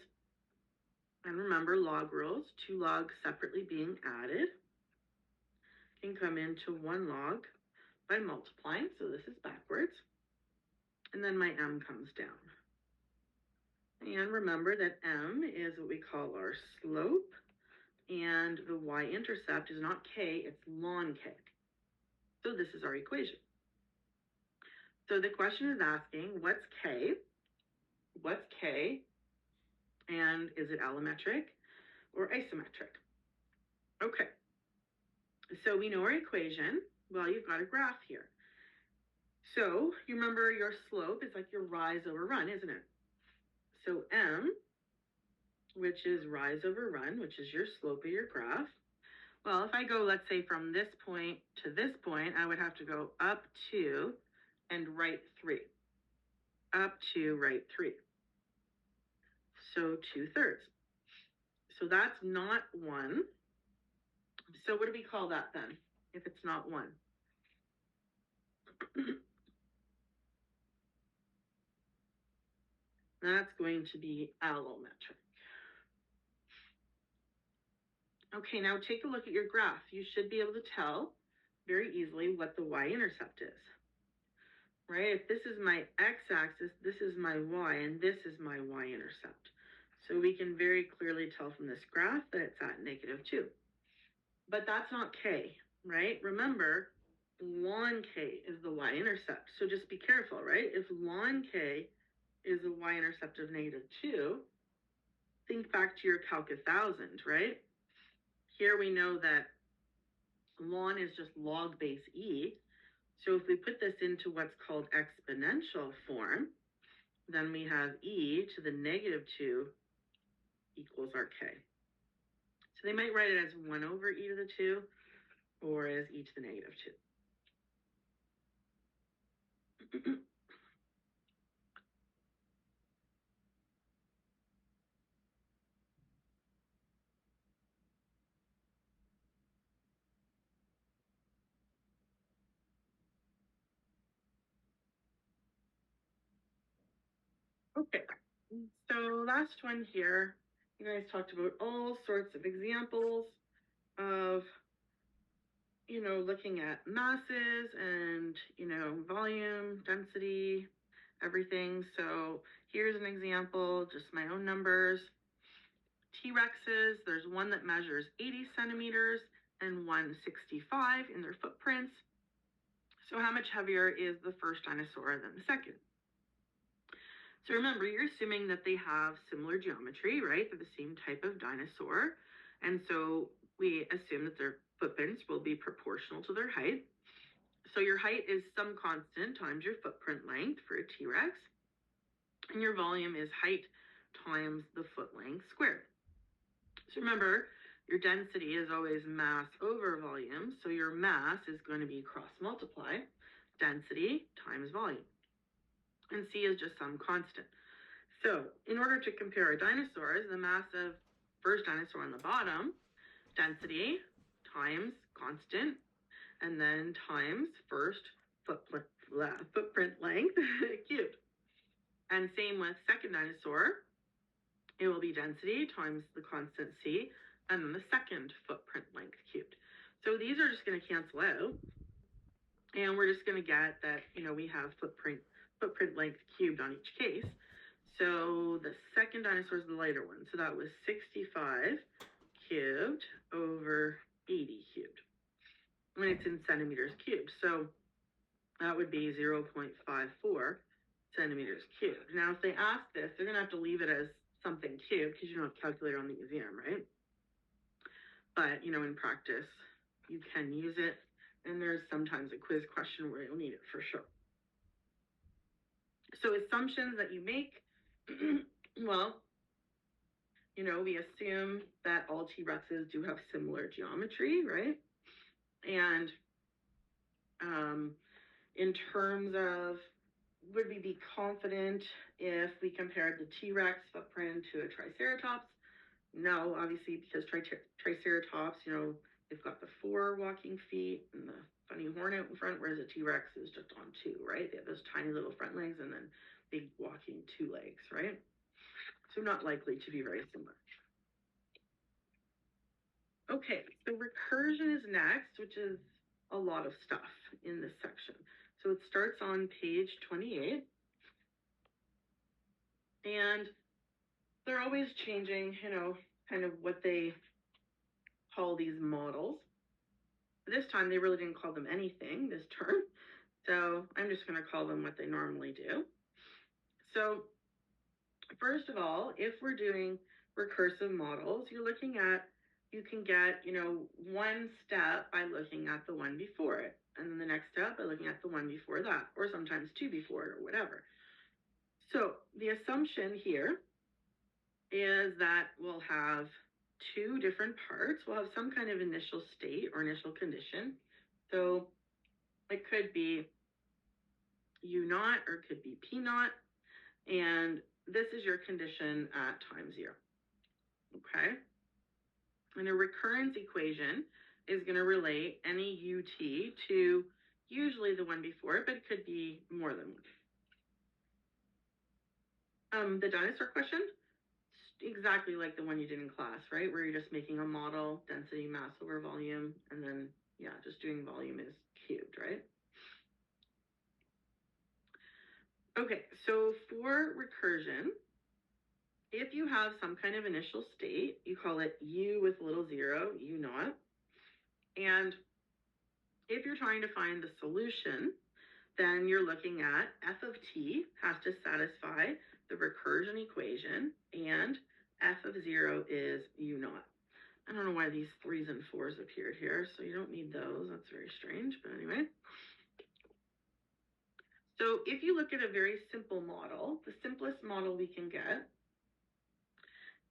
And remember log rules, 2 logs separately being added can come into 1 log by multiplying. So this is backwards. And then my m comes down. And remember that m is what we call our slope. And the y-intercept is not k, it's ln k. So this is our equation. So the question is asking, what's k? What's k? And is it allometric or isometric? Okay. So we know our equation. Well, you've got a graph here. So you remember your slope is like your rise over run, isn't it? So m, which is rise over run, which is your slope of your graph. Well, if I go, let's say, from this point to this point, I would have to go up 2 and right 3. Up 2, right 3. So 2/3. So that's not 1. So what do we call that then, if it's not 1? That's going to be allometric. Okay, now take a look at your graph. You should be able to tell very easily what the y-intercept is, right? If this is my x-axis, this is my y, and this is my y-intercept. So we can very clearly tell from this graph that it's at -2. But that's not k, right? Remember, ln k is the y-intercept. So just be careful, right? If ln k is a y-intercept of -2, think back to your calc 1000, right? Here we know that ln is just log base e. So if we put this into what's called exponential form, then we have e to the -2 equals our k. So they might write it as 1 over e to the 2 or as e to the -2. Okay, so last one here, you guys talked about all sorts of examples of, looking at masses and, volume, density, everything. So here's an example, just my own numbers. T-Rexes, there's one that measures 80 centimeters and 165 in their footprints. So how much heavier is the first dinosaur than the second? So remember, you're assuming that they have similar geometry, right? They're the same type of dinosaur. And so we assume that their footprints will be proportional to their height. So your height is some constant times your footprint length for a T-Rex. And your volume is height times the foot length squared. So remember, your density is always mass over volume. So your mass is going to be cross multiply density times volume. And C is just some constant. So in order to compare our dinosaurs, the mass of first dinosaur on the bottom, density times constant, and then times first footprint length cubed. And same with second dinosaur, it will be density times the constant C, and then the second footprint length cubed. So these are just going to cancel out, and we're just going to get that, we have footprint length cubed on each case. So the second dinosaur is the lighter one. So that was 65 cubed over 80 cubed. And it's in centimeters cubed. So that would be 0.54 centimeters cubed. Now, if they ask this, they're going to have to leave it as something cubed because you don't have a calculator on the exam, right? But, in practice, you can use it. And there's sometimes a quiz question where you'll need it for sure. So assumptions that you make, well, we assume that all T-Rexes do have similar geometry, right? And in terms of, would we be confident if we compared the T-Rex footprint to a Triceratops? No, obviously, because Triceratops, they've got the 4 walking feet and the funny horn out in front, whereas a T-Rex is just on 2, right? They have those tiny little front legs and then big walking 2 legs, right? So not likely to be very similar. Okay, so recursion is next, which is a lot of stuff in this section. So it starts on page 28. And they're always changing, kind of what they call these models. This time they really didn't call them anything this term. So I'm just going to call them what they normally do. So first of all, if we're doing recursive models, you can get, one step by looking at the one before it, and then the next step by looking at the one before that, or sometimes 2 before it or whatever. So the assumption here is that we'll have 2 different parts. We'll have some kind of initial state or initial condition. So it could be U naught or it could be P naught. And this is your condition at time 0. Okay? And a recurrence equation is going to relate any UT to usually the one before it, but it could be more than one. The dinosaur question, exactly like the one you did in class, right? Where you're just making a model, density, mass over volume, and then, just doing volume is cubed, right? Okay, so for recursion, if you have some kind of initial state, you call it U with little 0, U naught. And if you're trying to find the solution, then you're looking at f of t has to satisfy the recursion equation, and f of 0 is U naught. I don't know why these 3s and 4s appeared here, so you don't need those. That's very strange, but anyway. So if you look at a very simple model, the simplest model we can get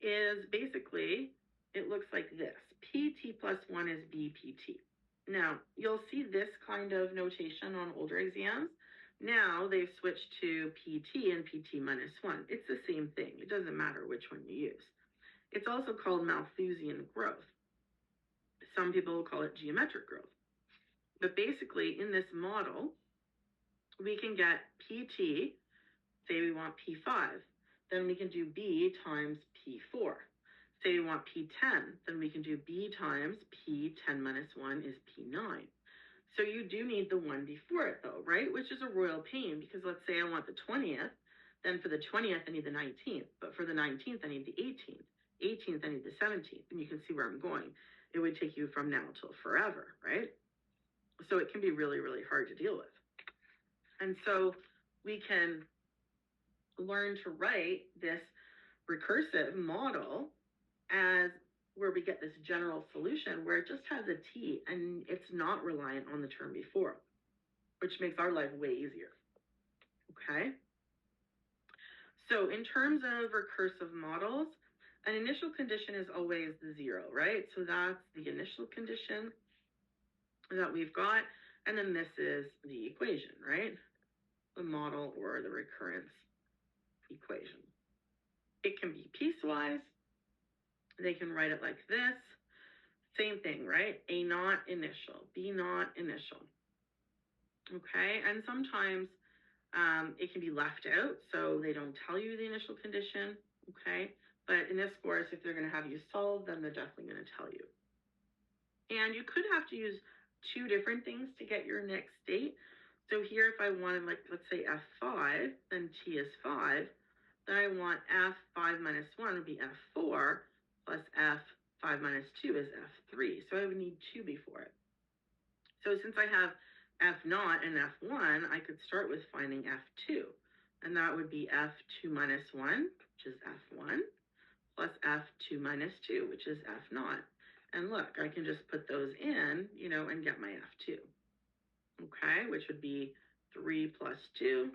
is basically, it looks like this. PT plus 1 is BPT. Now, you'll see this kind of notation on older exams. Now they've switched to PT and PT minus 1. It's the same thing. It doesn't matter which one you use. It's also called Malthusian growth. Some people will call it geometric growth. But basically, in this model, we can get PT, say we want P5. then we can do B times P4. Say we want P10, then we can do B times P10 minus 1 is P9. So you do need the one before it though, right? Which is a royal pain because let's say I want the 20th, then for the 20th I need the 19th, but for the 19th I need the 18th. 18th I need the 17th, and you can see where I'm going. It would take you from now till forever, right? So it can be really, really hard to deal with. And so we can learn to write this recursive model as where we get this general solution where it just has a T and it's not reliant on the term before, which makes our life way easier. Okay. So in terms of recursive models, an initial condition is always the 0, right? So that's the initial condition that we've got. And then this is the equation, right? The model or the recurrence equation. It can be piecewise. They can write it like this. Same thing, right? A naught initial, B naught initial. Okay, and sometimes it can be left out, so they don't tell you the initial condition, okay? But in this course, if they're going to have you solve, then they're definitely going to tell you. And you could have to use 2 different things to get your next state. So here, if I wanted, like, let's say F5, then T is 5. Then I want F5 minus 1 would be F4 plus F5 minus 2 is F3. So I would need 2 before it. So since I have F0 and F1, I could start with finding F2. And that would be F2 minus 1, which is F1, plus F2 minus 2, which is F0. And look, I can just put those in, and get my F2. Okay, which would be 3 plus 2,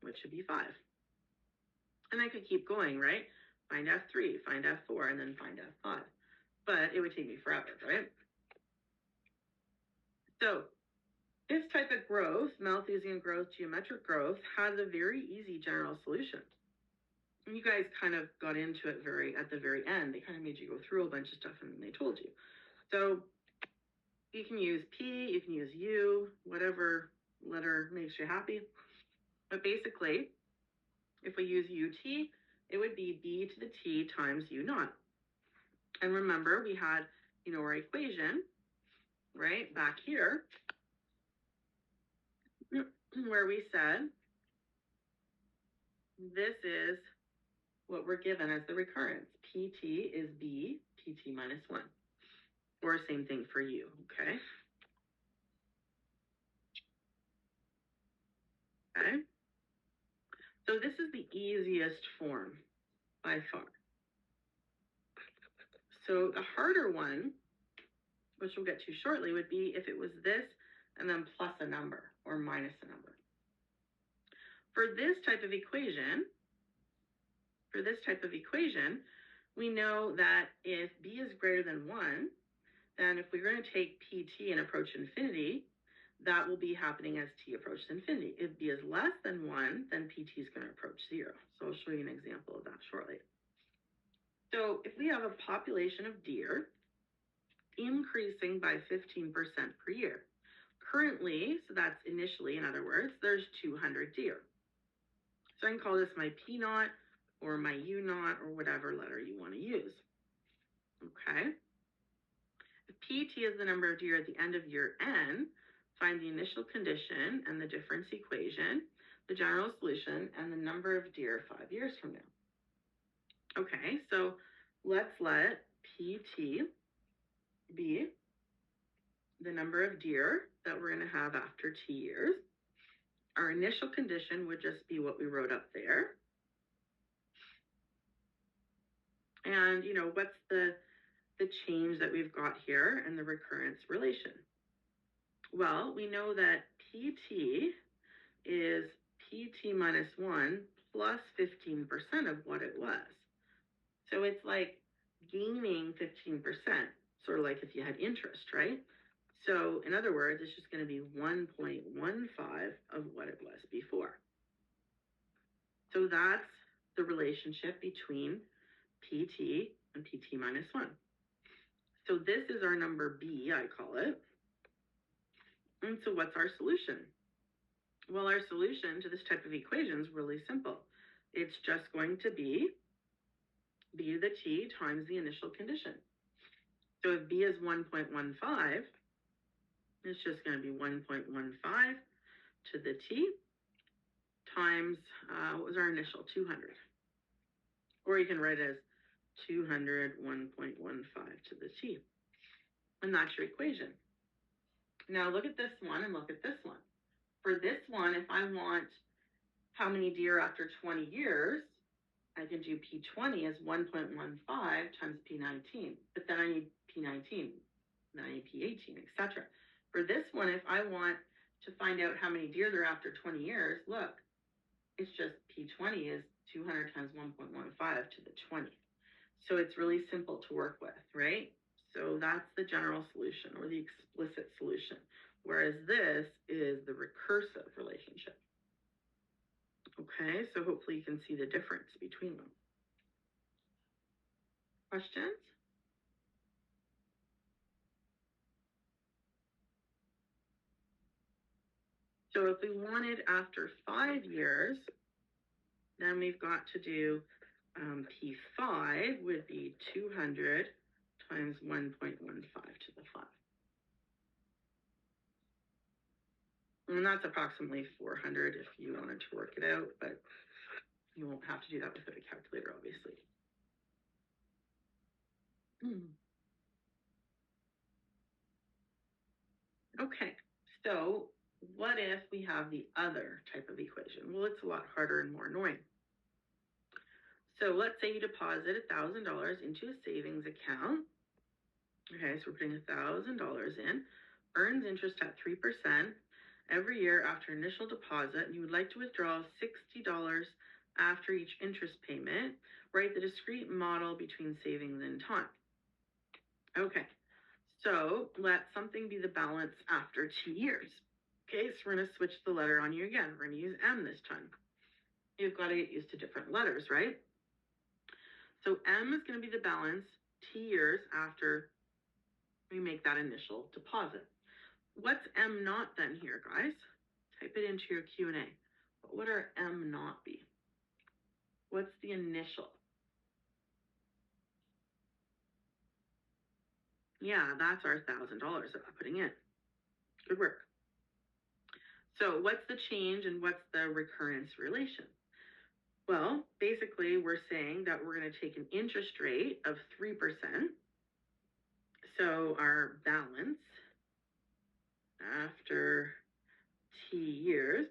which would be 5. And I could keep going, right? Find F3, find F4, and then find F5. But it would take me forever, right? So this type of growth, Malthusian growth, geometric growth, has a very easy general solution. And you guys kind of got into it at the very end. They kind of made you go through a bunch of stuff and they told you. So you can use P, you can use U, whatever letter makes you happy. But basically, if we use UT, it would be B to the T times U naught. And remember, we had, our equation, right, back here, where we said this is what we're given as the recurrence. PT is B, PT minus 1. Or same thing for U, okay? Okay? So this is the easiest form by far. So the harder one, which we'll get to shortly, would be if it was this and then plus a number or minus a number. For this type of equation, we know that if B is greater than 1, then if we're going to take PT and approach infinity, that will be happening as T approaches infinity. If B is less than 1, then PT is going to approach 0. So I'll show you an example of that shortly. So if we have a population of deer increasing by 15% per year, currently, so that's initially, in other words, there's 200 deer. So I can call this my P naught or my U naught or whatever letter you want to use. Okay. If PT is the number of deer at the end of year N, find the initial condition and the difference equation, the general solution, and the number of deer 5 years from now. Okay, so let's let PT be the number of deer that we're going to have after T years. Our initial condition would just be what we wrote up there. And, what's the change that we've got here in the recurrence relation? Well, we know that PT is PT minus 1 plus 15% of what it was. So it's like gaining 15%, sort of like if you had interest, right? So in other words, it's just going to be 1.15 of what it was before. So that's the relationship between PT and PT minus 1. So this is our number B, I call it. And so what's our solution? Well, our solution to this type of equation is really simple. it's just going to be b to the t times the initial condition. So if b is 1.15, it's just going to be 1.15 to the t times, what was our initial, 200. Or you can write it as 200, 1.15 to the t. And that's your equation. Now look at this one and look at this one. For this one, if I want how many deer after 20 years, I can do P20 as 1.15 times P19. But then I need P19, then I need P18, etc. For this one, if I want to find out how many deer there are after 20 years, look, it's just P20 is 200 times 1.15 to the 20. So it's really simple to work with, right? So that's the general solution or the explicit solution, whereas this is the recursive relationship. Okay, so hopefully you can see the difference between them. Questions? So if we wanted after 5 years, then we've got to do P5 would be 200 times 1.15 to the 5. And that's approximately 400 if you wanted to work it out, but you won't have to do that with a calculator, obviously. Okay, so what if we have the other type of equation? Well, it's a lot harder and more annoying. So let's say you deposit $1,000 into a savings account. Okay, so we're putting $1,000 in, earns interest at 3% every year after initial deposit, and you would like to withdraw $60 after each interest payment. Write the discrete model between savings and time. Okay, so let something be the balance after 2 years. Okay, so we're going to switch the letter on you again. We're going to use M this time. You've got to get used to different letters, right? So M is going to be the balance T years after we make that initial deposit. What's M naught then here, guys? Type it into your Q&A. What would our M naught be? What's the initial? Yeah, that's our $1,000 that we're putting in. Good work. So what's the change and what's the recurrence relation? Well, basically, we're saying that we're going to take an interest rate of 3%. So our balance after T years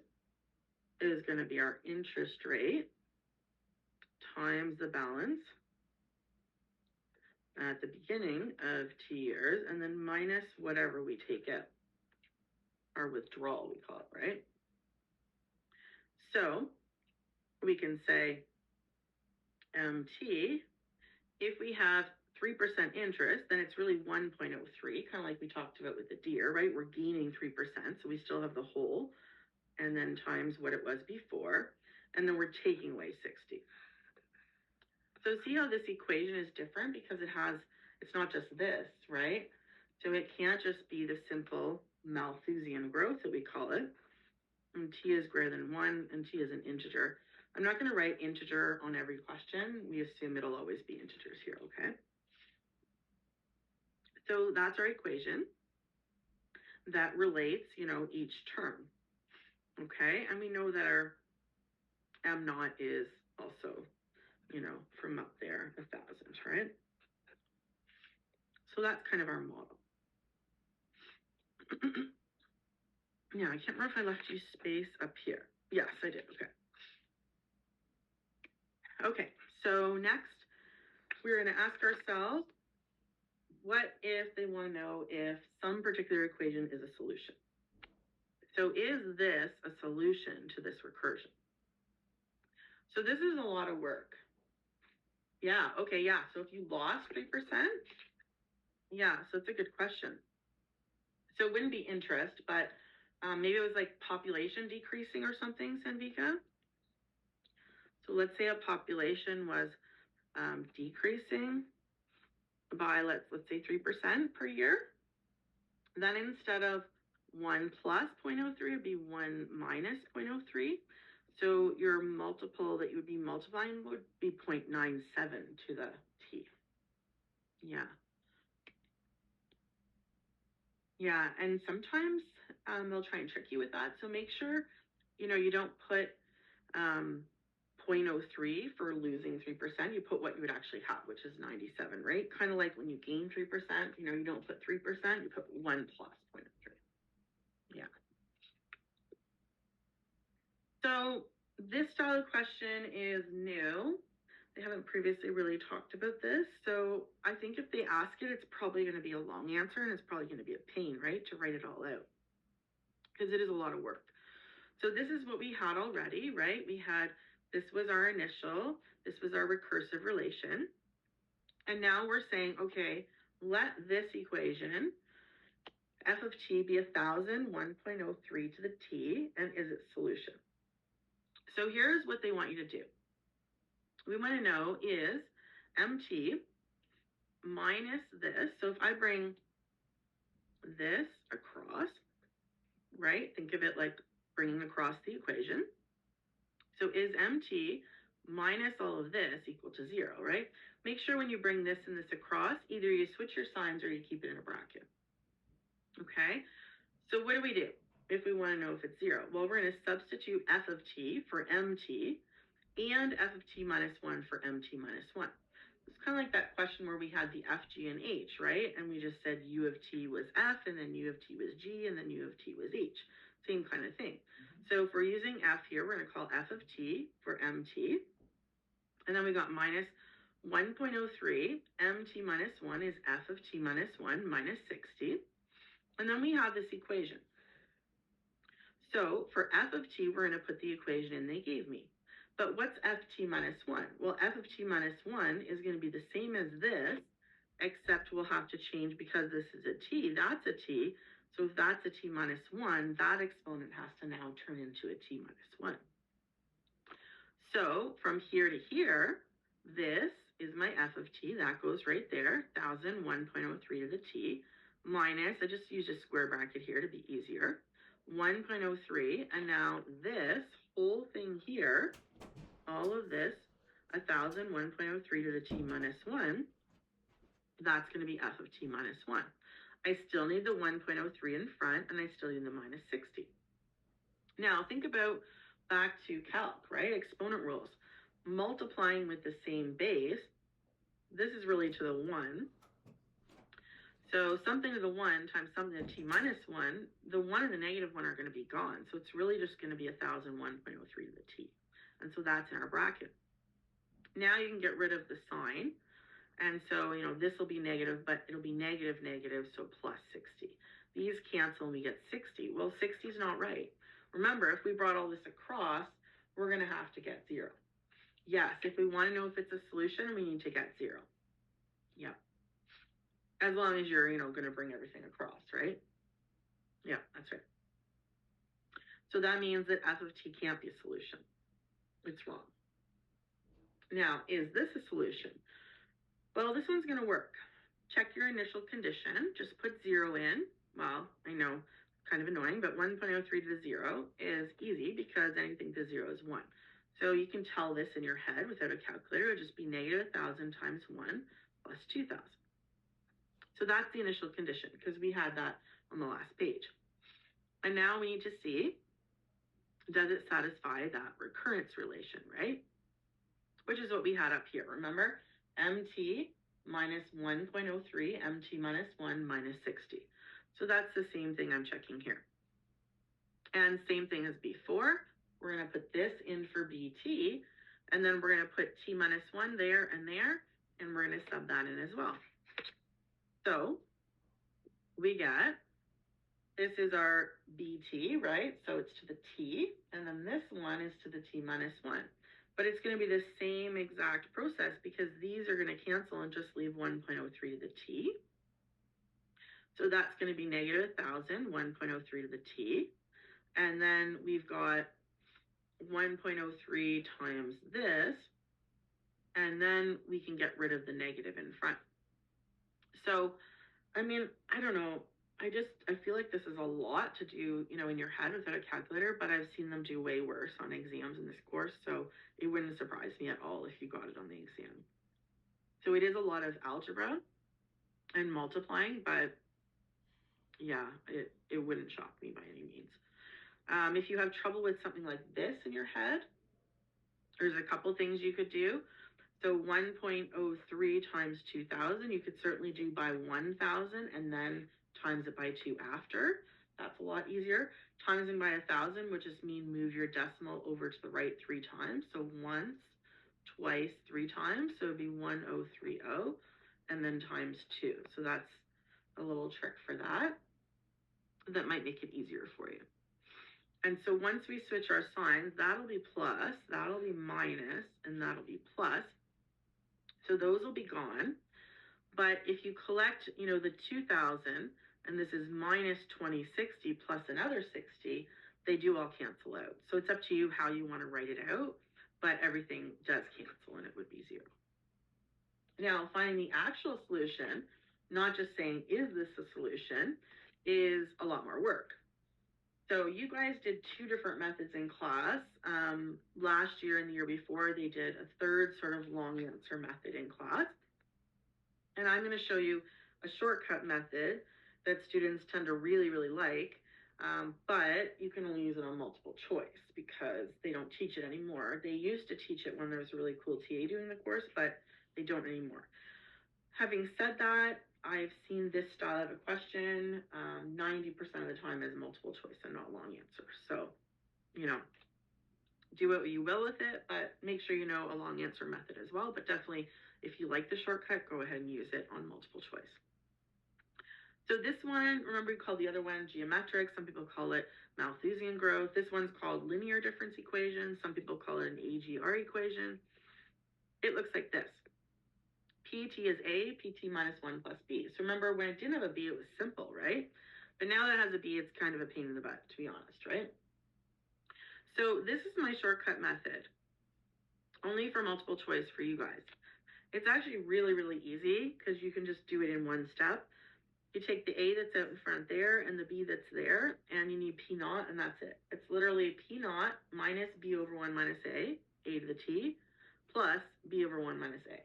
is going to be our interest rate times the balance at the beginning of T years, and then minus whatever we take out, our withdrawal, we call it, right? So we can say MT, if we have 3% interest, then it's really 1.03, kind of like we talked about with the deer, right? We're gaining 3%, so we still have the whole, and then times what it was before, and then we're taking away 60. So see how this equation is different because it's not just this, right? So it can't just be the simple Malthusian growth that we call it. And t is greater than 1, and t is an integer. I'm not going to write integer on every question. We assume it'll always be integers here, okay? So that's our equation that relates, each term, okay? And we know that our M naught is also, from up there, 1,000, right? So that's kind of our model. Yeah, I can't remember if I left you space up here. Yes, I did, okay. Okay, so next we're going to ask ourselves, what if they want to know if some particular equation is a solution? So is this a solution to this recursion? So this is a lot of work. Yeah, okay, yeah. So if you lost 3%, yeah, so it's a good question. So it wouldn't be interest, but maybe it was like population decreasing or something, Sanvika. So let's say a population was decreasing by, let's say 3% per year. Then instead of 1 plus 0.03, it'd be 1 minus 0.03. So your multiple that you would be multiplying would be 0.97 to the t. Yeah. Yeah, and sometimes they'll try and trick you with that. So make sure, you don't put 0.03 for losing 3%. You put what you would actually have, which is 97, right? Kind of like when you gain 3%, you don't put 3%, you put 1 plus 0.03. Yeah. So this style of question is new. They haven't previously really talked about this. So I think if they ask it, it's probably going to be a long answer and it's probably going to be a pain, right, to write it all out because it is a lot of work. So this is what we had already, right? This was our initial, this was our recursive relation. And now we're saying, okay, let this equation, f of t, be 1,000, 1.03 to the t, and is its solution. So here's what they want you to do. We want to know is mt minus this. So if I bring this across, right? Think of it like bringing across the equation. So is mt minus all of this equal to 0, right? Make sure when you bring this and this across, either you switch your signs or you keep it in a bracket. Okay? So what do we do if we want to know if it's 0? Well, we're going to substitute f of t for mt and f of t minus 1 for mt minus 1. It's kind of like that question where we had the f, g, and h, right? And we just said u of t was f, and then u of t was g, and then u of t was h. Same kind of thing. So if we're using f here, we're going to call f of t for mt. And then we got minus 1.03. mt minus 1 is f of t minus 1 minus 60. And then we have this equation. So for f of t, we're going to put the equation in they gave me. But what's ft minus 1? Well, f of t minus 1 is going to be the same as this, except we'll have to change because this is a t, that's a t. So if that's a t minus 1, that exponent has to now turn into a t minus 1. So from here to here, this is my f of t. That goes right there, 1,000, 1.03 to the t, minus, I just used a square bracket here to be easier, 1.03, and now this whole thing here, all of this, 1,000, 1.03 to the t minus 1, that's going to be f of t minus 1. I still need the 1.03 in front, and I still need the minus 60. Now, think about back to calc, right? Exponent rules. Multiplying with the same base, this is really to the 1. So something to the 1 times something to t minus 1, the 1 and the negative 1 are going to be gone. So it's really just going to be 1,000, 1.03 to the t. And so that's in our bracket. Now you can get rid of the sign. And so, this will be negative, but it'll be negative, negative, so plus 60. These cancel and we get 60. Well, 60 is not right. Remember, if we brought all this across, we're going to have to get 0. Yes, if we want to know if it's a solution, we need to get 0. Yeah. As long as you're, going to bring everything across, right? Yeah, that's right. So that means that f of t can't be a solution. It's wrong. Now, is this a solution? Well, this one's going to work. Check your initial condition. Just put 0 in. Well, I know, kind of annoying, but 1.03 to the 0 is easy because anything to 0 is 1. So you can tell this in your head without a calculator. It would just be negative 1,000 times 1 plus 2,000. So that's the initial condition because we had that on the last page. And now we need to see, does it satisfy that recurrence relation, right? Which is what we had up here. Remember, mt minus 1.03, mt minus 1 minus 60. So that's the same thing I'm checking here. And same thing as before, we're going to put this in for bt, and then we're going to put t minus 1 there, and we're going to sub that in as well. So we get, this is our bt, right? So it's to the t, and then this one is to the t minus 1. But it's going to be the same exact process because these are going to cancel and just leave 1.03 to the t. So that's going to be negative 1,000, 1.03 to the t. And then we've got 1.03 times this. And then we can get rid of the negative in front. So, I mean, I don't know. I feel like this is a lot to do, you know, in your head without a calculator, but I've seen them do way worse on exams in this course, so it wouldn't surprise me at all if you got it on the exam. So it is a lot of algebra and multiplying, but yeah, it wouldn't shock me by any means. If you have trouble with something like this in your head, there's a couple things you could do. So 1.03 times 2,000, you could certainly do by 1,000 and then times it by 2 after. That's a lot easier. Timesing by 1,000 would just mean move your decimal over to the right 3 times. So once, twice, 3 times. So it'd be 1030 and then times 2. So that's a little trick for that. That might make it easier for you. And so once we switch our signs, that'll be plus, that'll be minus, and that'll be plus. So those will be gone. But if you collect, you know, the 2,000, and this is minus 2060 plus another 60, they do all cancel out. So it's up to you how you want to write it out, but everything does cancel and it would be 0. Now, finding the actual solution, not just saying, is this a solution, is a lot more work. So you guys did 2 different methods in class. Last year and the year before, they did a third sort of long answer method in class. And I'm going to show you a shortcut method that students tend to really, really like, but you can only use it on multiple choice because they don't teach it anymore. They used to teach it when there was a really cool TA doing the course, but they don't anymore. Having said that, I've seen this style of a question 90% of the time as multiple choice and not long answer. So, you know, do what you will with it, but make sure you know a long answer method as well. But definitely, if you like the shortcut, go ahead and use it on multiple choice. So this one, remember we called the other one geometric. Some people call it Malthusian growth. This one's called linear difference equation. Some people call it an AGR equation. It looks like this. PT is A, PT minus 1 plus B. So remember, when it didn't have a B, it was simple, right? But now that it has a B, it's kind of a pain in the butt, to be honest, right? So this is my shortcut method, only for multiple choice for you guys. It's actually really, really easy because you can just do it in one step. You take the A that's out in front there and the B that's there, and you need P naught, and that's it. It's literally P naught minus B over 1 minus A to the T, plus B over 1 minus A.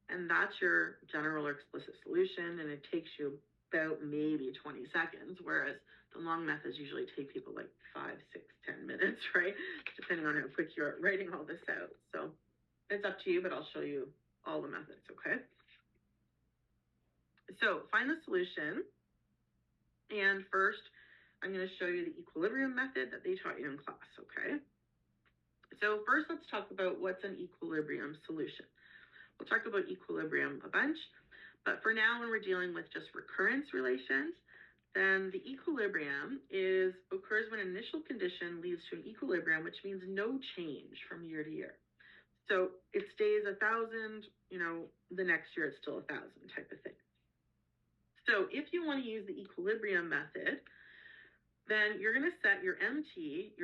And that's your general or explicit solution, and it takes you about maybe 20 seconds, whereas the long methods usually take people like 5, 6, 10 minutes, right? Depending on how quick you're at writing all this out. So it's up to you, but I'll show you all the methods, okay? So find the solution, and first I'm going to show you the equilibrium method that they taught you in class, okay? So first let's talk about what's an equilibrium solution. We'll talk about equilibrium a bunch, but for now, when we're dealing with just recurrence relations, then the equilibrium occurs when an initial condition leads to an equilibrium, which means no change from year to year. So it stays 1,000, you know, the next year it's still 1,000 type of thing. So if you want to use the equilibrium method, then you're going to set your MT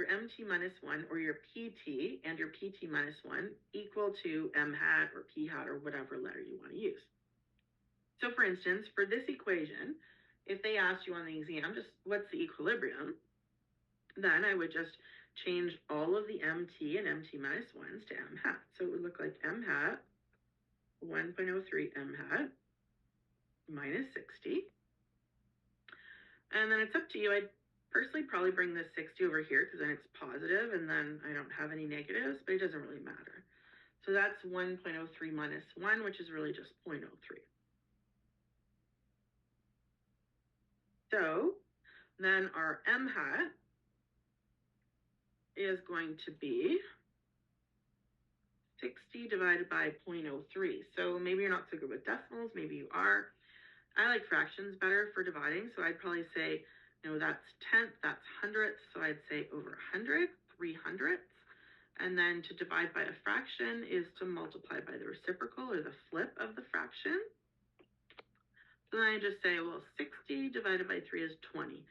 minus 1, or your PT and your PT minus 1 equal to M hat or P hat or whatever letter you want to use. So for instance, for this equation, if they asked you on the exam, just what's the equilibrium, then I would just change all of the MT and MT minus 1s to M hat. So it would look like M hat, 1.03 M hat, minus 60. And then it's up to you. I'd personally probably bring this 60 over here because then it's positive and then I don't have any negatives, but it doesn't really matter. So that's 1.03 minus 1, which is really just 0.03. So then our M hat is going to be 60 divided by 0.03. So maybe you're not so good with decimals, maybe you are. I like fractions better for dividing, so I'd probably say, you know, that's tenth, that's hundredths, so I'd say over 100, 300ths. And then to divide by a fraction is to multiply by the reciprocal or the flip of the fraction. So then I just say, well, 60 divided by 3 is 20.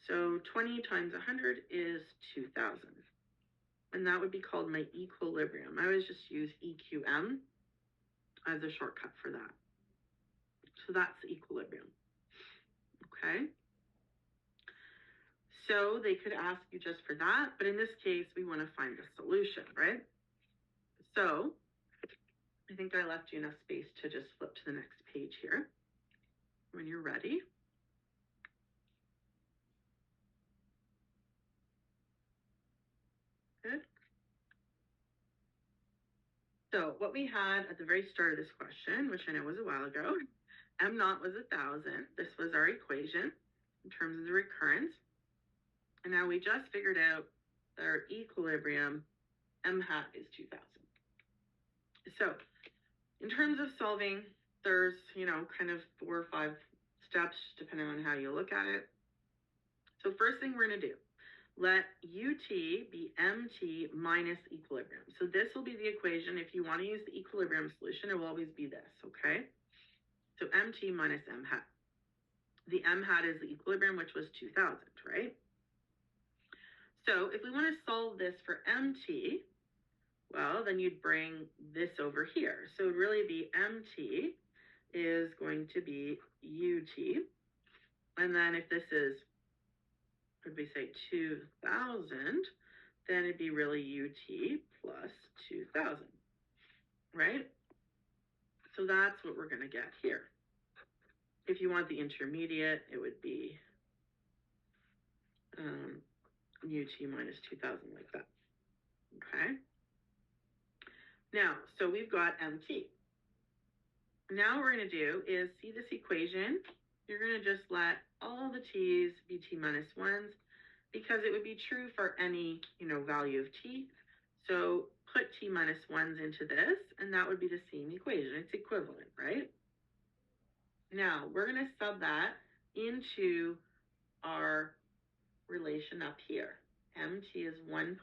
So 20 times 100 is 2,000. And that would be called my equilibrium. I always just use EQM as a shortcut for that. So that's the equilibrium. Okay. So they could ask you just for that, but in this case, we want to find the solution, right? So I think I left you enough space to just flip to the next page here when you're ready. Good. So what we had at the very start of this question, which I know was a while ago, m naught was 1,000. This was our equation in terms of the recurrence. And now we just figured out that our equilibrium m hat is 2,000. So in terms of solving, there's, kind of 4 or 5 steps depending on how you look at it. So first thing we're going to do, let ut be mt minus equilibrium. So this will be the equation. If you want to use the equilibrium solution, it will always be this, okay? So mt minus m hat. The m hat is the equilibrium, which was 2,000, right? So if we want to solve this for mt, well, then you'd bring this over here. So it would really be mt is going to be ut. And then if this is, would we say 2,000, then it'd be really ut plus 2,000, right? So that's what we're going to get here. If you want the intermediate, it would be ut minus 2,000 like that, okay? Now, so we've got mt. Now what we're going to do is see this equation. You're going to just let all the t's be t minus 1s because it would be true for any, value of t. So put t minus 1s into this, and that would be the same equation. It's equivalent, right? Now, we're going to sub that into our relation up here. mt is 1